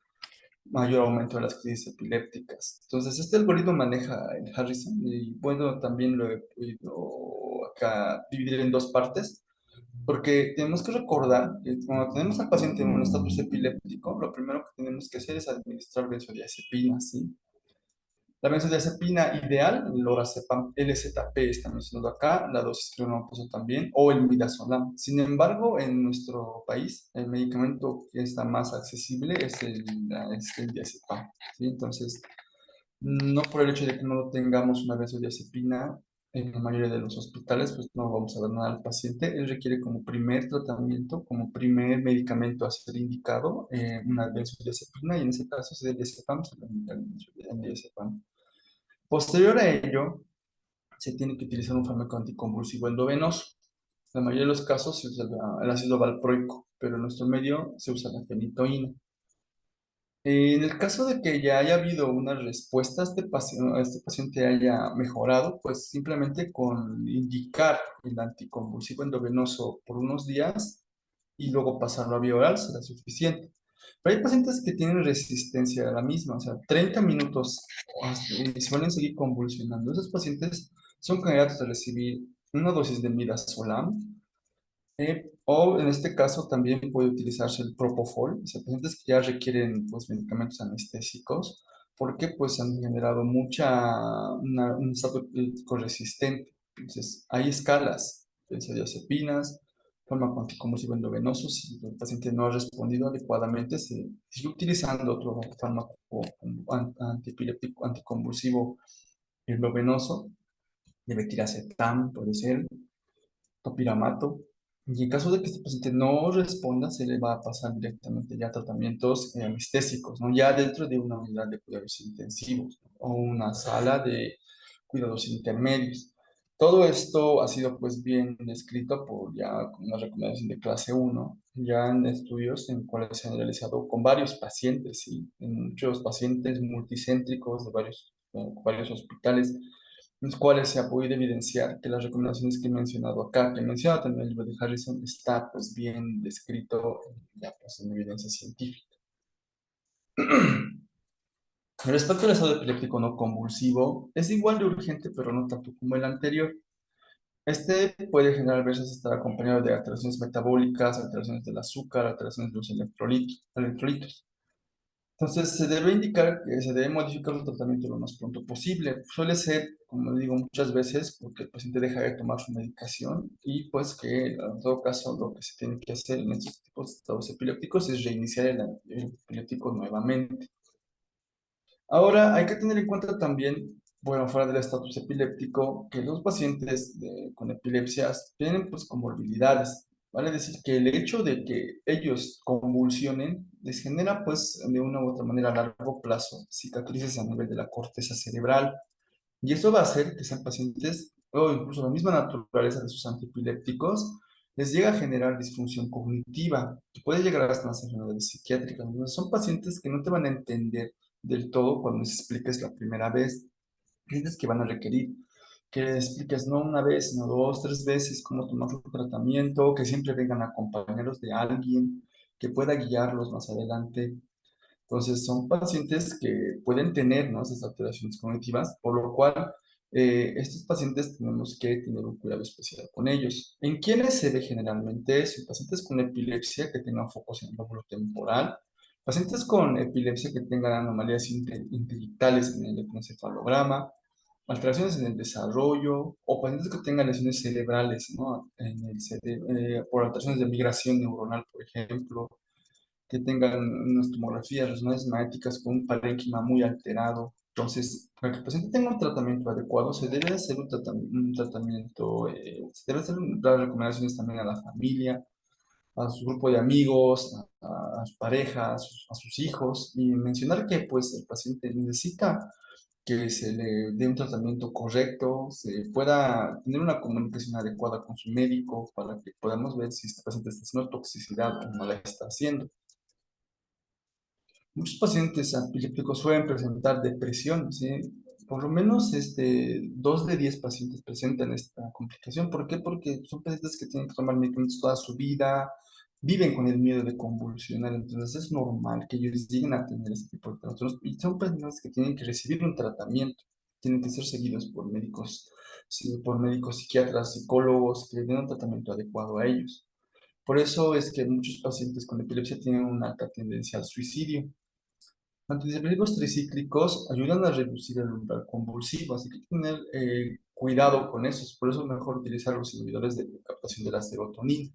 mayor aumento de las crisis epilépticas. Entonces, este algoritmo maneja el Harrison y bueno, también lo he podido acá dividir en dos partes. Porque tenemos que recordar que cuando tenemos al paciente en un estatus epiléptico, lo primero que tenemos que hacer es administrar benzodiazepinas, ¿sí? La benzodiazepina ideal, el lorazepam LZP está mencionado acá, la dosis clonopasa también, o el midazolam. Sin embargo, en nuestro país, el medicamento que está más accesible es el diazepam, ¿sí? Entonces, no por el hecho de que no tengamos una benzodiazepina en la mayoría de los hospitales, pues no vamos a dar nada al paciente. Él requiere como primer tratamiento, como primer medicamento a ser indicado, una benzodiazepina y en ese caso, si es el diazepam, se le indica el diazepam. Posterior a ello, se tiene que utilizar un fármaco anticonvulsivo endovenoso. En la mayoría de los casos se usa el ácido valproico, pero en nuestro medio se usa la fenitoína. En el caso de que ya haya habido una respuesta, a este paciente haya mejorado, pues simplemente con indicar el anticonvulsivo endovenoso por unos días y luego pasarlo a vía oral será suficiente. Pero hay pacientes que tienen resistencia a la misma, o sea, 30 minutos y se van a seguir convulsionando. Esos pacientes son candidatos a recibir una dosis de midazolam o en este caso también puede utilizarse el propofol, o sea, pacientes que ya requieren pues, medicamentos anestésicos porque pues han generado un estado epiléptico resistente. Entonces, hay escalas, benzodiazepinas, fármaco anticonvulsivo endovenoso, si el paciente no ha respondido adecuadamente, se sigue utilizando otro fármaco antiepiléptico, anticonvulsivo endovenoso, levetiracetam, puede ser, topiramato. Y en caso de que este paciente no responda, se le va a pasar directamente ya a tratamientos anestésicos, ¿no? Ya dentro de una unidad de cuidados intensivos, ¿no? O una sala de cuidados intermedios. Todo esto ha sido pues bien descrito por ya con una recomendación de clase uno ya en estudios en cuales se han realizado con varios pacientes y en muchos pacientes multicéntricos de varios hospitales en los cuales se ha podido evidenciar que las recomendaciones que he mencionado acá, que he mencionado también el libro de Harrison, está pues bien descrito ya pues en evidencia científica. Respecto al estado epiléptico no convulsivo, es igual de urgente, pero no tanto como el anterior. Este puede generar a veces estar acompañado de alteraciones metabólicas, alteraciones del azúcar, alteraciones de los electrolitos. Entonces, se debe indicar que se debe modificar el tratamiento lo más pronto posible. Suele ser, como digo muchas veces, porque el paciente deja de tomar su medicación y pues que en todo caso lo que se tiene que hacer en estos tipos de estados epilépticos es reiniciar el epiléptico nuevamente. Ahora, hay que tener en cuenta también, bueno, fuera del estatus epiléptico, que los pacientes con epilepsias tienen pues comorbilidades. Vale decir que el hecho de que ellos convulsionen les genera pues de una u otra manera a largo plazo cicatrices a nivel de la corteza cerebral. Y eso va a hacer que sean pacientes, o incluso la misma naturaleza de sus antiepilépticos, les llega a generar disfunción cognitiva, que puede llegar hasta las enfermedades psiquiátricas. Entonces, son pacientes que no te van a entender del todo cuando les expliques la primera vez. Pacientes que van a requerir que les expliques no una vez, sino dos, tres veces cómo tomar su tratamiento, que siempre vengan acompañados de alguien que pueda guiarlos más adelante. Entonces, son pacientes que pueden tener, ¿no?, esas alteraciones cognitivas, por lo cual estos pacientes tenemos que tener un cuidado especial con ellos. ¿En quiénes se ve generalmente eso? Pacientes con epilepsia que tengan focos en el lóbulo temporal, pacientes con epilepsia que tengan anomalías intelectuales en el electroencefalograma, alteraciones en el desarrollo, o pacientes que tengan lesiones cerebrales, ¿no?, en el por alteraciones de migración neuronal, por ejemplo, que tengan unas tomografías, resonancias magnéticas con un parénquima muy alterado. Entonces, para que el paciente tenga un tratamiento adecuado, se debe hacer un tratamiento, se debe hacer dar recomendaciones también a la familia, a su grupo de amigos, a su pareja, a sus hijos, y mencionar que pues el paciente necesita que se le dé un tratamiento correcto, se pueda tener una comunicación adecuada con su médico para que podamos ver si este paciente está haciendo toxicidad o no la está haciendo. Muchos pacientes epilépticos suelen presentar depresión, ¿sí? Por lo menos 2 de 10 pacientes presentan esta complicación. ¿Por qué? Porque son pacientes que tienen que tomar medicamentos toda su vida, viven con el miedo de convulsionar, entonces es normal que ellos lleguen a tener ese tipo de trastornos. Y son pacientes que tienen que recibir un tratamiento, tienen que ser seguidos por médicos, sí, por médicos psiquiatras, psicólogos, que den un tratamiento adecuado a ellos. Por eso es que muchos pacientes con epilepsia tienen una alta tendencia al suicidio. Antidepresivos tricíclicos ayudan a reducir el umbral convulsivo, así que hay que tener cuidado con eso. Por eso es mejor utilizar los inhibidores de captación de la serotonina.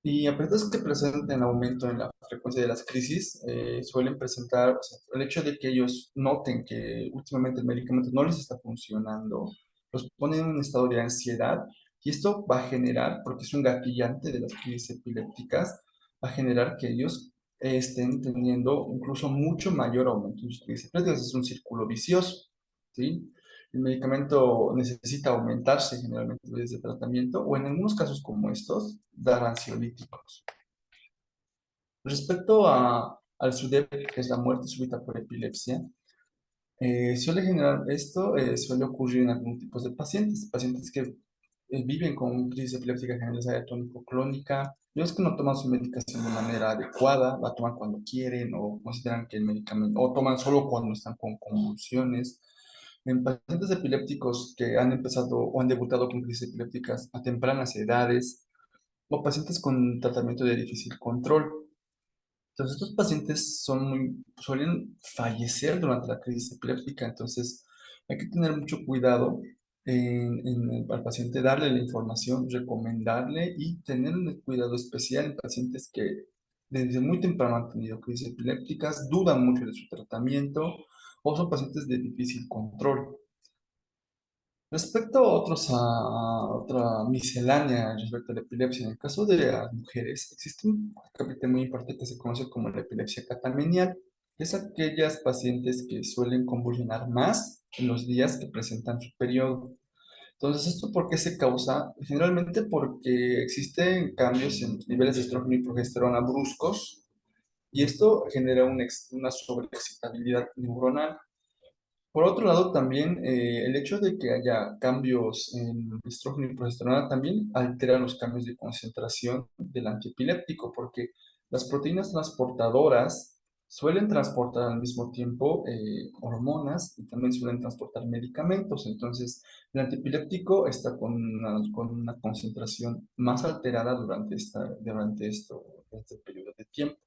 Y a pesar de que presenten aumento en la frecuencia de las crisis, suelen presentar, o sea, el hecho de que ellos noten que últimamente el medicamento no les está funcionando, los pone en un estado de ansiedad y esto va a generar, porque es un gatillante de las crisis epilépticas, va a generar que ellos estén teniendo incluso mucho mayor aumento en sus crisis epilépticas. Es un círculo vicioso, ¿sí? el medicamento necesita aumentarse generalmente desde el tratamiento o en algunos casos como estos, dar ansiolíticos. Respecto al SUDEP, que es la muerte súbita por epilepsia, suele generar esto, suele ocurrir en algunos tipos de pacientes, pacientes que viven con crisis epiléptica generalizada tónico-clónica, los que no toman su medicación de manera adecuada, la toman cuando quieren o consideran que el medicamento, o toman solo cuando están con convulsiones. En pacientes epilépticos que han empezado o han debutado con crisis epilépticas a tempranas edades, o pacientes con tratamiento de difícil control. Entonces, estos pacientes suelen fallecer durante la crisis epiléptica, entonces hay que tener mucho cuidado al paciente, darle la información, recomendarle y tener un cuidado especial en pacientes que desde muy temprano han tenido crisis epilépticas, dudan mucho de su tratamiento o son pacientes de difícil control. Respecto a otra miscelánea respecto a la epilepsia, en el caso de las mujeres, existe un capítulo muy importante que se conoce como la epilepsia catamenial, que es aquellas pacientes que suelen convulsionar más en los días que presentan su periodo. Entonces, ¿esto por qué se causa? Generalmente porque existen cambios en los niveles de estrógeno y progesterona bruscos, y esto genera una sobreexcitabilidad neuronal. Por otro lado, también el hecho de que haya cambios en estrógeno y progesterona también altera los cambios de concentración del antiepiléptico, porque las proteínas transportadoras suelen transportar al mismo tiempo hormonas y también suelen transportar medicamentos. Entonces, el antiepiléptico está con una concentración más alterada durante este periodo de tiempo.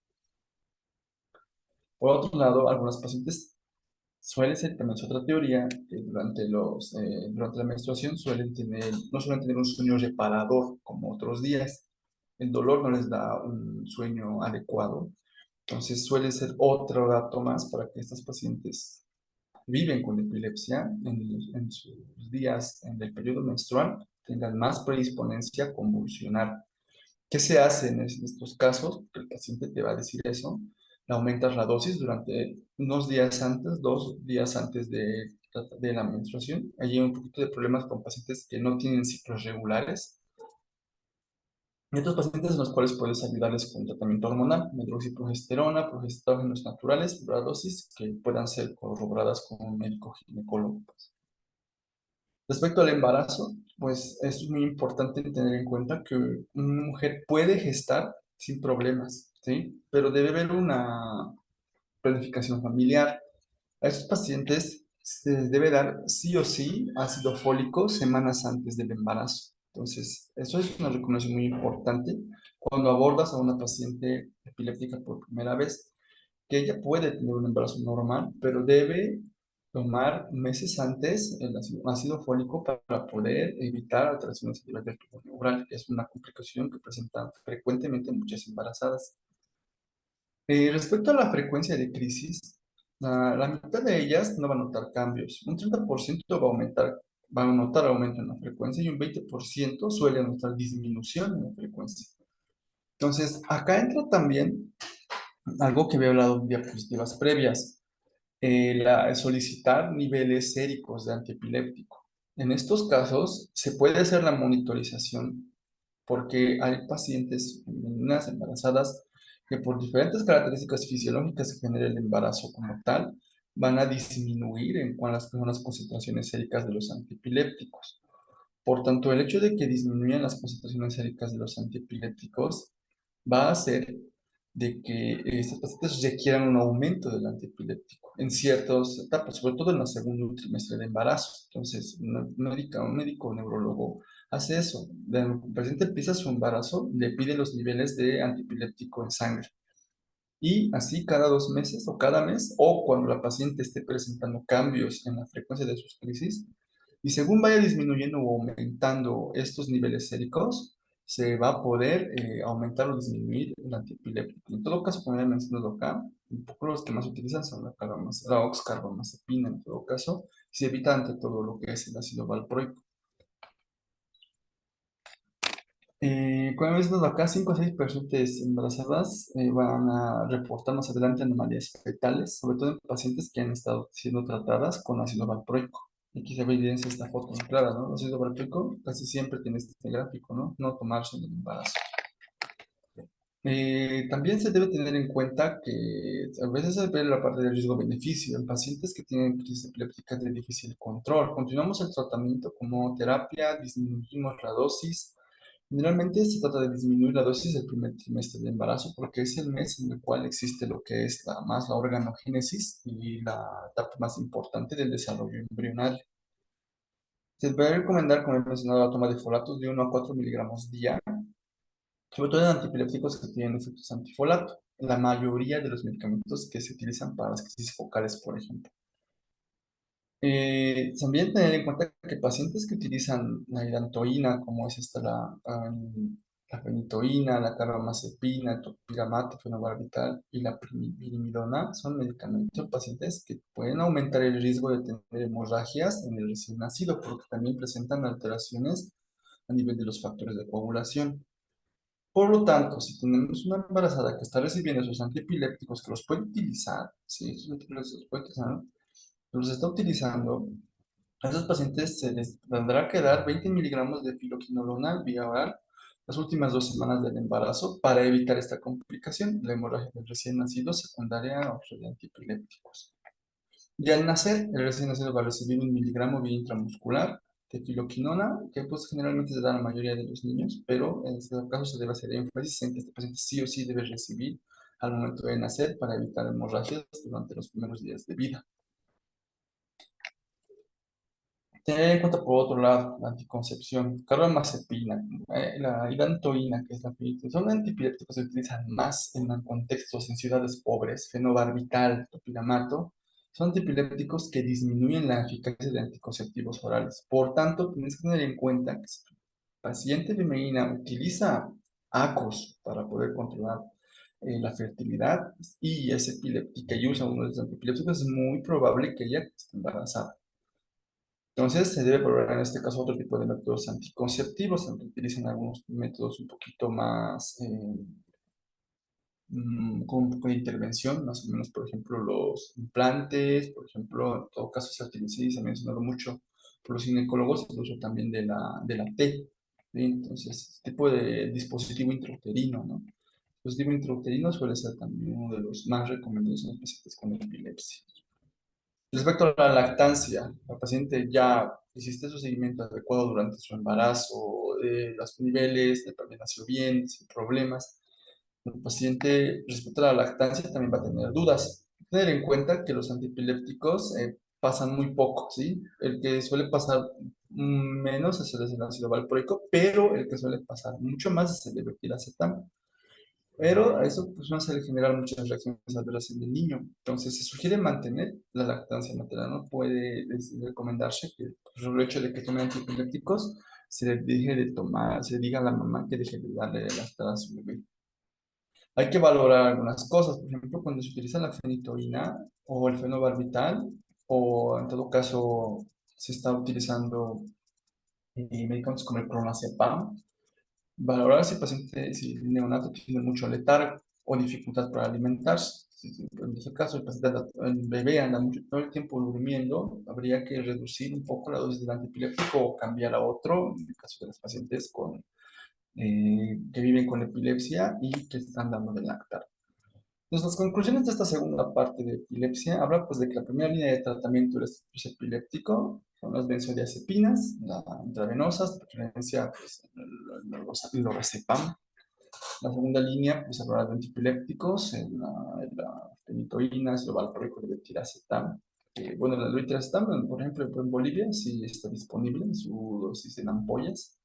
Por otro lado, algunos pacientes suele ser, también es otra teoría, que durante la menstruación no suelen tener un sueño reparador como otros días. El dolor no les da un sueño adecuado. Entonces suele ser otro dato más para que estas pacientes viven con epilepsia en sus días en el periodo menstrual tengan más predisponencia a convulsionar. ¿Qué se hace en estos casos? Que el paciente te va a decir eso. Le aumentas la dosis durante unos días antes, 2 días antes de la menstruación. Hay un poquito de problemas con pacientes que no tienen ciclos regulares. Y otros pacientes en los cuales puedes ayudarles con tratamiento hormonal, hidroxiprogesterona, progestógenos naturales, dosis que puedan ser corroboradas con un médico ginecólogo. Respecto al embarazo, pues es muy importante tener en cuenta que una mujer puede gestar sin problemas, ¿sí? Pero debe haber una planificación familiar. A estos pacientes se les debe dar sí o sí ácido fólico semanas antes del embarazo. Entonces, eso es una recomendación muy importante cuando abordas a una paciente epiléptica por primera vez, que ella puede tener un embarazo normal, pero debe tomar meses antes el ácido fólico para poder evitar alteraciones a nivel del tubo neural, que es una complicación que presentan frecuentemente muchas embarazadas. Respecto a la frecuencia de crisis, la mitad de ellas no va a notar cambios. Un 30% va a notar aumento en la frecuencia y un 20% suele notar disminución en la frecuencia. Entonces, acá entra también algo que había hablado en diapositivas previas, solicitar niveles séricos de antiepiléptico. En estos casos, se puede hacer la monitorización porque hay pacientes femeninas embarazadas que por diferentes características fisiológicas que genera el embarazo como tal, van a disminuir en cuanto a las concentraciones séricas de los antiepilépticos. Por tanto, el hecho de que disminuyan las concentraciones séricas de los antiepilépticos va a hacer de que estas pacientes requieran un aumento del antiepiléptico en ciertas etapas, sobre todo en el segundo trimestre de embarazo. Entonces, un médico neurólogo hace eso. El paciente empieza su embarazo, le pide los niveles de antiepiléptico en sangre. Y así cada 2 meses o cada mes, o cuando la paciente esté presentando cambios en la frecuencia de sus crisis, y según vaya disminuyendo o aumentando estos niveles séricos, se va a poder aumentar o disminuir el antiepiléptico. En todo caso, como ya he mencionado acá, un poco los que más utilizan son la oxcarbamazepina en todo caso, y se evita ante todo lo que es el ácido valproico. Como vemos acá, 5 o 6 pacientes embarazadas van a reportar más adelante anomalías fetales, sobre todo en pacientes que han estado siendo tratadas con ácido valproico. Aquí se evidencia esta foto muy clara, ¿no? Los ácido valproico casi siempre tiene este gráfico, ¿no? No tomarse en el embarazo. También se debe tener en cuenta que a veces se ve la parte del riesgo-beneficio en pacientes que tienen crisis epilépticas de difícil control. Continuamos el tratamiento como terapia, disminuimos la dosis. Generalmente se trata de disminuir la dosis el primer trimestre de embarazo porque es el mes en el cual existe lo que es la organogénesis y la etapa más importante del desarrollo embrionario. Se puede recomendar, como he mencionado, la toma de folatos de 1 a 4 miligramos día, sobre todo en antipilépticos que tienen efectos antifolato. La mayoría de los medicamentos que se utilizan para las crisis focales, por ejemplo. También tener en cuenta que pacientes que utilizan la hidantoína, como es esta la fenitoína, la carbamazepina, el topiramate, fenobarbital y la primidona, son medicamentos pacientes que pueden aumentar el riesgo de tener hemorragias en el recién nacido, porque también presentan alteraciones a nivel de los factores de coagulación. Por lo tanto, si tenemos una embarazada que está recibiendo esos antiepilépticos que los puede utilizar, sí, esos antiepilépticos los puede utilizar, los está utilizando, a esos pacientes se les tendrá que dar 20 miligramos de filoquinolona vía oral las últimas 2 semanas del embarazo para evitar esta complicación, la hemorragia del recién nacido secundaria a uso de antiepilépticos. Y al nacer, el recién nacido va a recibir 1 miligramo vía intramuscular de filoquinona, que pues generalmente se da a la mayoría de los niños, pero en este caso se debe hacer énfasis en que este paciente sí o sí debe recibir al momento de nacer para evitar hemorragias durante los primeros días de vida. Tener en cuenta, por otro lado, la anticoncepción, carbamazepina, la hidantoína, que es la fenitoína, son antiepilépticos que se utilizan más en contextos en ciudades pobres, fenobarbital, topiramato, son antiepilépticos que disminuyen la eficacia de anticonceptivos orales. Por tanto, tienes que tener en cuenta que si tu paciente femenina utiliza ACOS para poder controlar la fertilidad y es epiléptica y usa uno de estos antiepilépticos, es muy probable que ella esté embarazada. Entonces, se debe probar en este caso otro tipo de métodos anticonceptivos, aunque utilizan algunos métodos un poquito más, con un poco de intervención, más o menos, por ejemplo, los implantes, por ejemplo, en todo caso se utiliza y se ha mencionado mucho por los ginecólogos, el uso también de la T, ¿sí? Entonces, este tipo de dispositivo intrauterino, ¿no? El dispositivo intrauterino suele ser también uno de los más recomendados en los pacientes con epilepsia. Respecto a la lactancia, la paciente ya hiciste su seguimiento adecuado durante su embarazo, los niveles, también nació bien, sin problemas. El paciente respecto a la lactancia también va a tener dudas. Tener en cuenta que los antiepilépticos pasan muy poco, ¿sí? El que suele pasar menos es el ácido valproico, pero el que suele pasar mucho más es el levetiracetam. Pero a eso pues, no se le generan muchas reacciones adversas en el niño. Entonces se sugiere mantener la lactancia materna. No puede recomendarse que por el hecho de que tomen antiepilépticos se le deje de tomar, se le diga a la mamá que deje de darle de lactar a su bebé. Hay que valorar algunas cosas. Por ejemplo, cuando se utiliza la fenitoína o el fenobarbital o en todo caso se está utilizando medicamentos como el clonazepam, valorar si el paciente, si el neonato tiene mucho letargo o dificultad para alimentarse. En ese caso, el bebé anda mucho, todo el tiempo durmiendo, habría que reducir un poco la dosis del antiepiléptico o cambiar a otro, en el caso de los pacientes que viven con epilepsia y que están dando de lactar. Entonces, las conclusiones de esta segunda parte de epilepsia habla pues de que la primera línea de tratamiento del estrés epiléptico son las benzodiazepinas, las intravenosas, de preferencia pues, el lorazepam. La segunda línea pues habla de antiepilépticos, la fenitoína, el valproico, el levetiracetam. Bueno, la levetiracetam, por ejemplo, en Bolivia sí está disponible en su dosis en ampollas.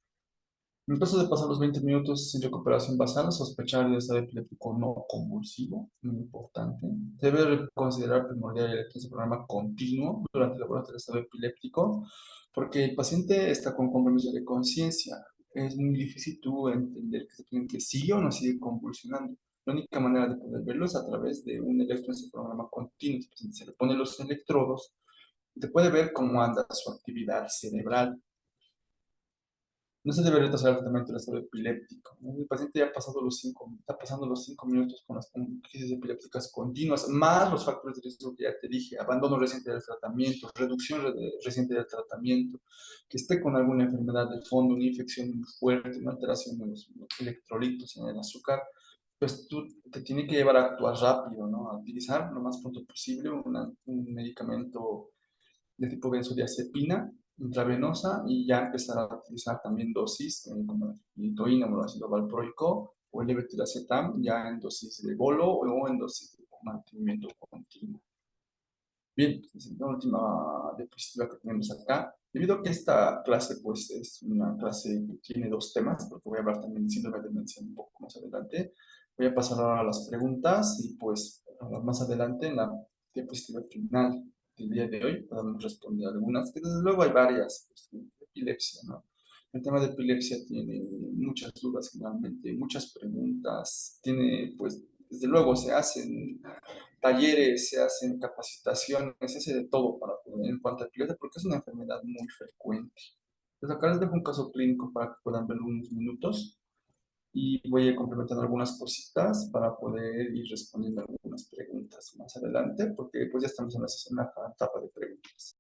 En caso de pasar los 20 minutos sin recuperación basal, sospechar de estado epiléptico no convulsivo, muy importante. Se debe considerar primordial el programa continuo durante el abordaje del estado epiléptico, porque el paciente está con compromiso de conciencia. Es muy difícil tú entender que se tiene que sigue o no sigue convulsionando. La única manera de poder verlo es a través de un electroencefalograma continuo. El paciente se le pone los electrodos y te puede ver cómo anda su actividad cerebral. no se debe retrasar el tratamiento del estado epiléptico, ¿no? El paciente ya ha pasado está pasando los 5 minutos con crisis epilépticas continuas, más los factores de riesgo que ya te dije, abandono reciente del tratamiento, reducción reciente del tratamiento, que esté con alguna enfermedad de fondo, una infección muy fuerte, una alteración de los electrolitos en el azúcar, pues tú te tienes que llevar a actuar rápido, ¿no? A utilizar lo más pronto posible un medicamento de tipo benzodiazepina intravenosa y ya empezar a utilizar también dosis como la fenitoína o el ácido valproico o el levetiracetam ya en dosis de bolo o en dosis de mantenimiento continuo. Bien, esa es la última diapositiva que tenemos acá. Debido a que esta clase pues es una clase que tiene dos temas, porque voy a hablar también de síndrome de demencia un poco más adelante, voy a pasar ahora a las preguntas y pues más adelante en la diapositiva final del día de hoy podemos responder algunas, que desde luego hay varias, pues, de epilepsia, ¿no? El tema de epilepsia tiene muchas dudas generalmente, muchas preguntas, tiene pues desde luego se hacen talleres, se hacen capacitaciones, se hace de todo para poder, en cuanto a epilepsia, porque es una enfermedad muy frecuente. Entonces acá les dejo un caso clínico para que puedan verlo unos minutos y voy a ir complementando algunas cositas para poder ir respondiendo algunas preguntas más adelante, porque pues ya estamos en la etapa de preguntas.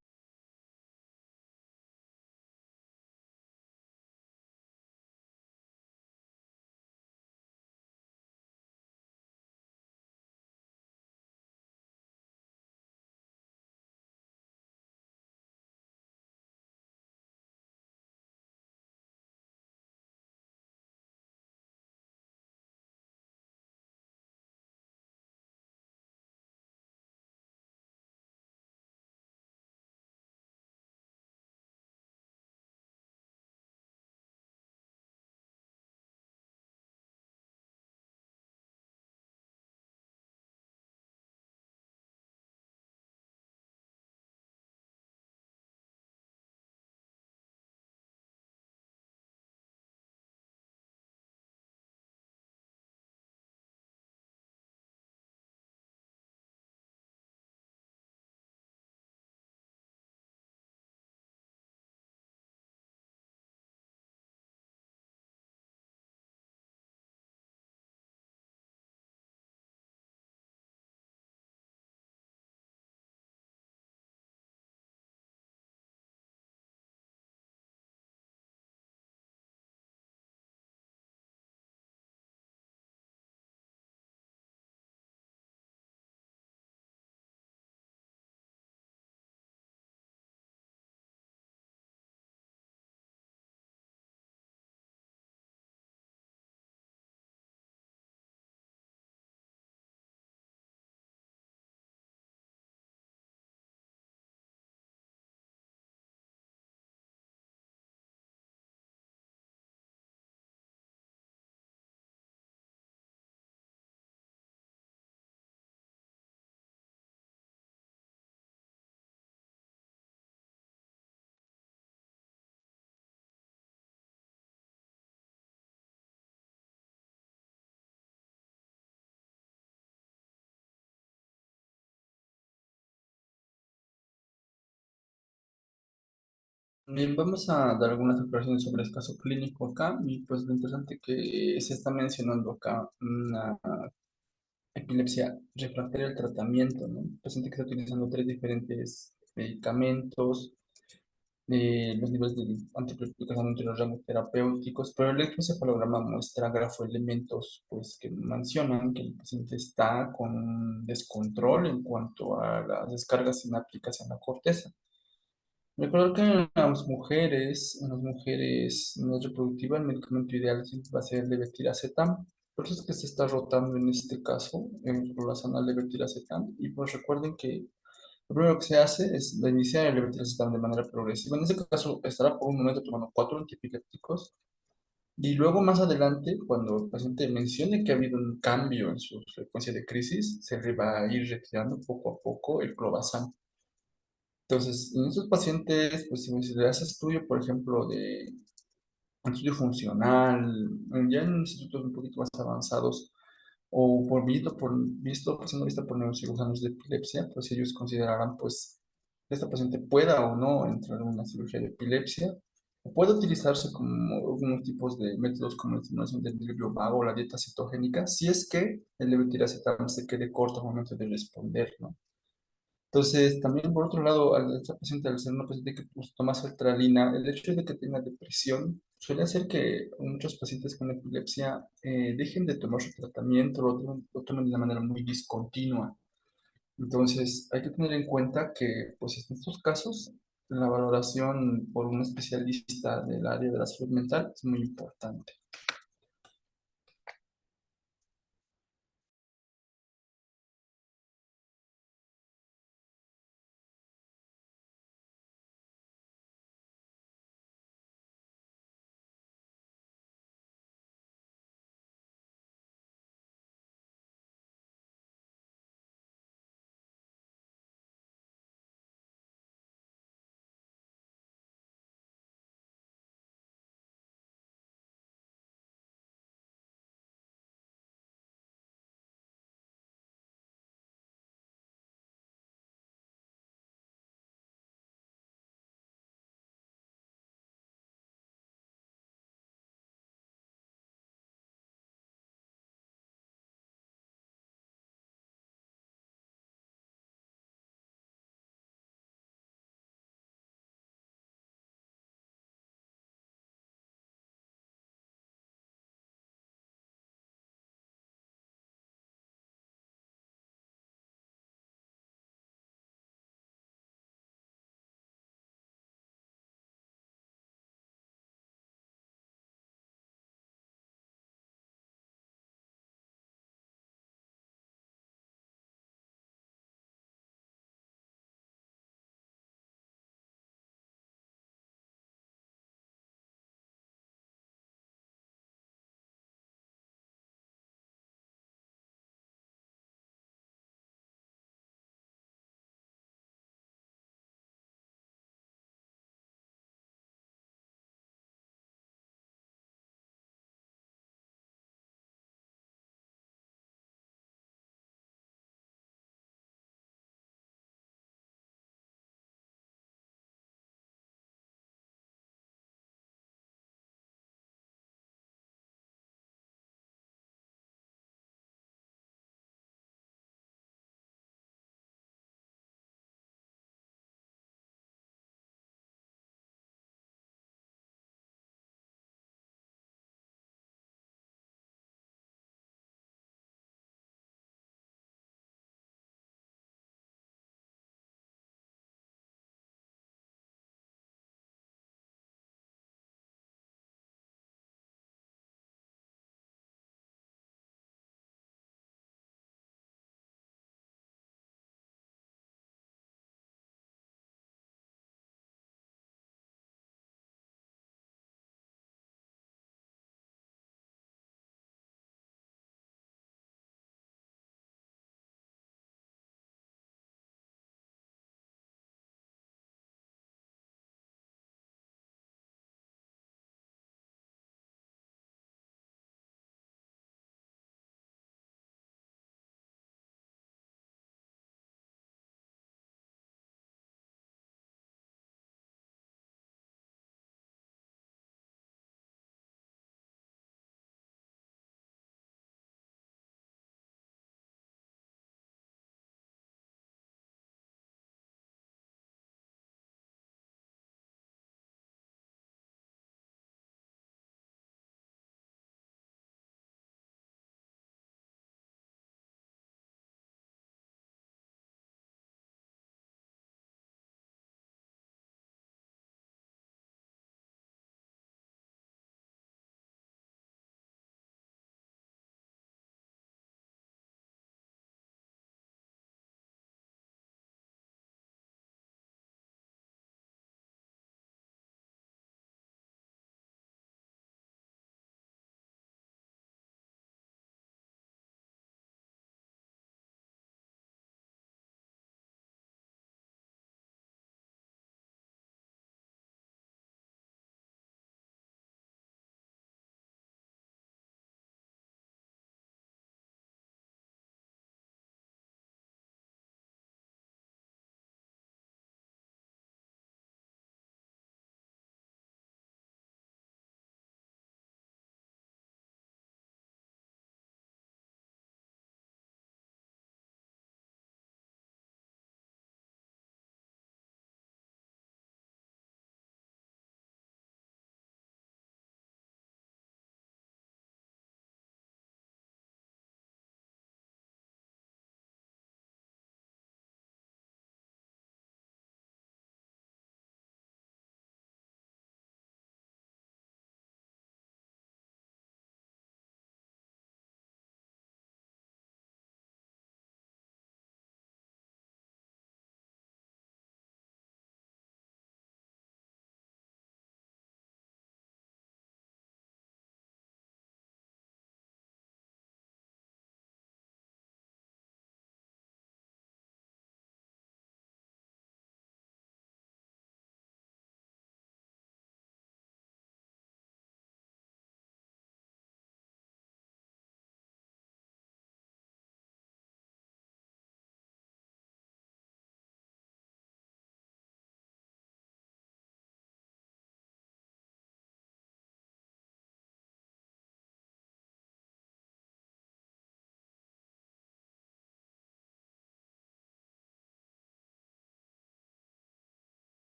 Bien, vamos a dar algunas aclaraciones sobre el caso clínico acá y pues lo interesante que se está mencionando acá una epilepsia refractaria al tratamiento, ¿no? El paciente que está utilizando tres diferentes medicamentos, los niveles de antiepilepticos son entre los rangos terapéuticos, pero el electroencefalograma muestra grafoelementos pues, que mencionan que el paciente está con un descontrol en cuanto a las descargas sinápticas en la corteza. Recuerdo que en las mujeres no reproductivas, el medicamento ideal va a ser el levetiracetam. Por eso es que se está rotando en este caso, en relación al levetiracetam. Y pues recuerden que lo primero que se hace es iniciar el levetiracetam de manera progresiva. En este caso, estará por un momento tomando 4 antiepilépticos. Y luego más adelante, cuando el paciente mencione que ha habido un cambio en su frecuencia de crisis, se le va a ir retirando poco a poco el clobazam. Entonces, en estos pacientes, pues si se le hace estudio, por ejemplo, de estudio funcional, ya en institutos un poquito más avanzados, o siendo vista por neurocirujanos de epilepsia, pues ellos considerarán, pues, que esta paciente pueda o no entrar en una cirugía de epilepsia, Puede utilizarse como algunos tipos de métodos como la estimulación del nervio vago o la dieta cetogénica, si es que el levetiracetam se quede corto al momento de responder, ¿no? Entonces, también por otro lado, al esta paciente, al ser una paciente que pues, toma sertralina, el hecho de que tenga depresión suele hacer que muchos pacientes con epilepsia dejen de tomar su tratamiento, lo tomen de una manera muy discontinua. Entonces, hay que tener en cuenta que, pues, en estos casos, la valoración por un especialista del área de la salud mental es muy importante.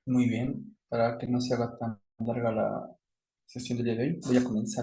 Muy bien, para que no se haga tan larga la sesión del día de hoy, voy a comenzar.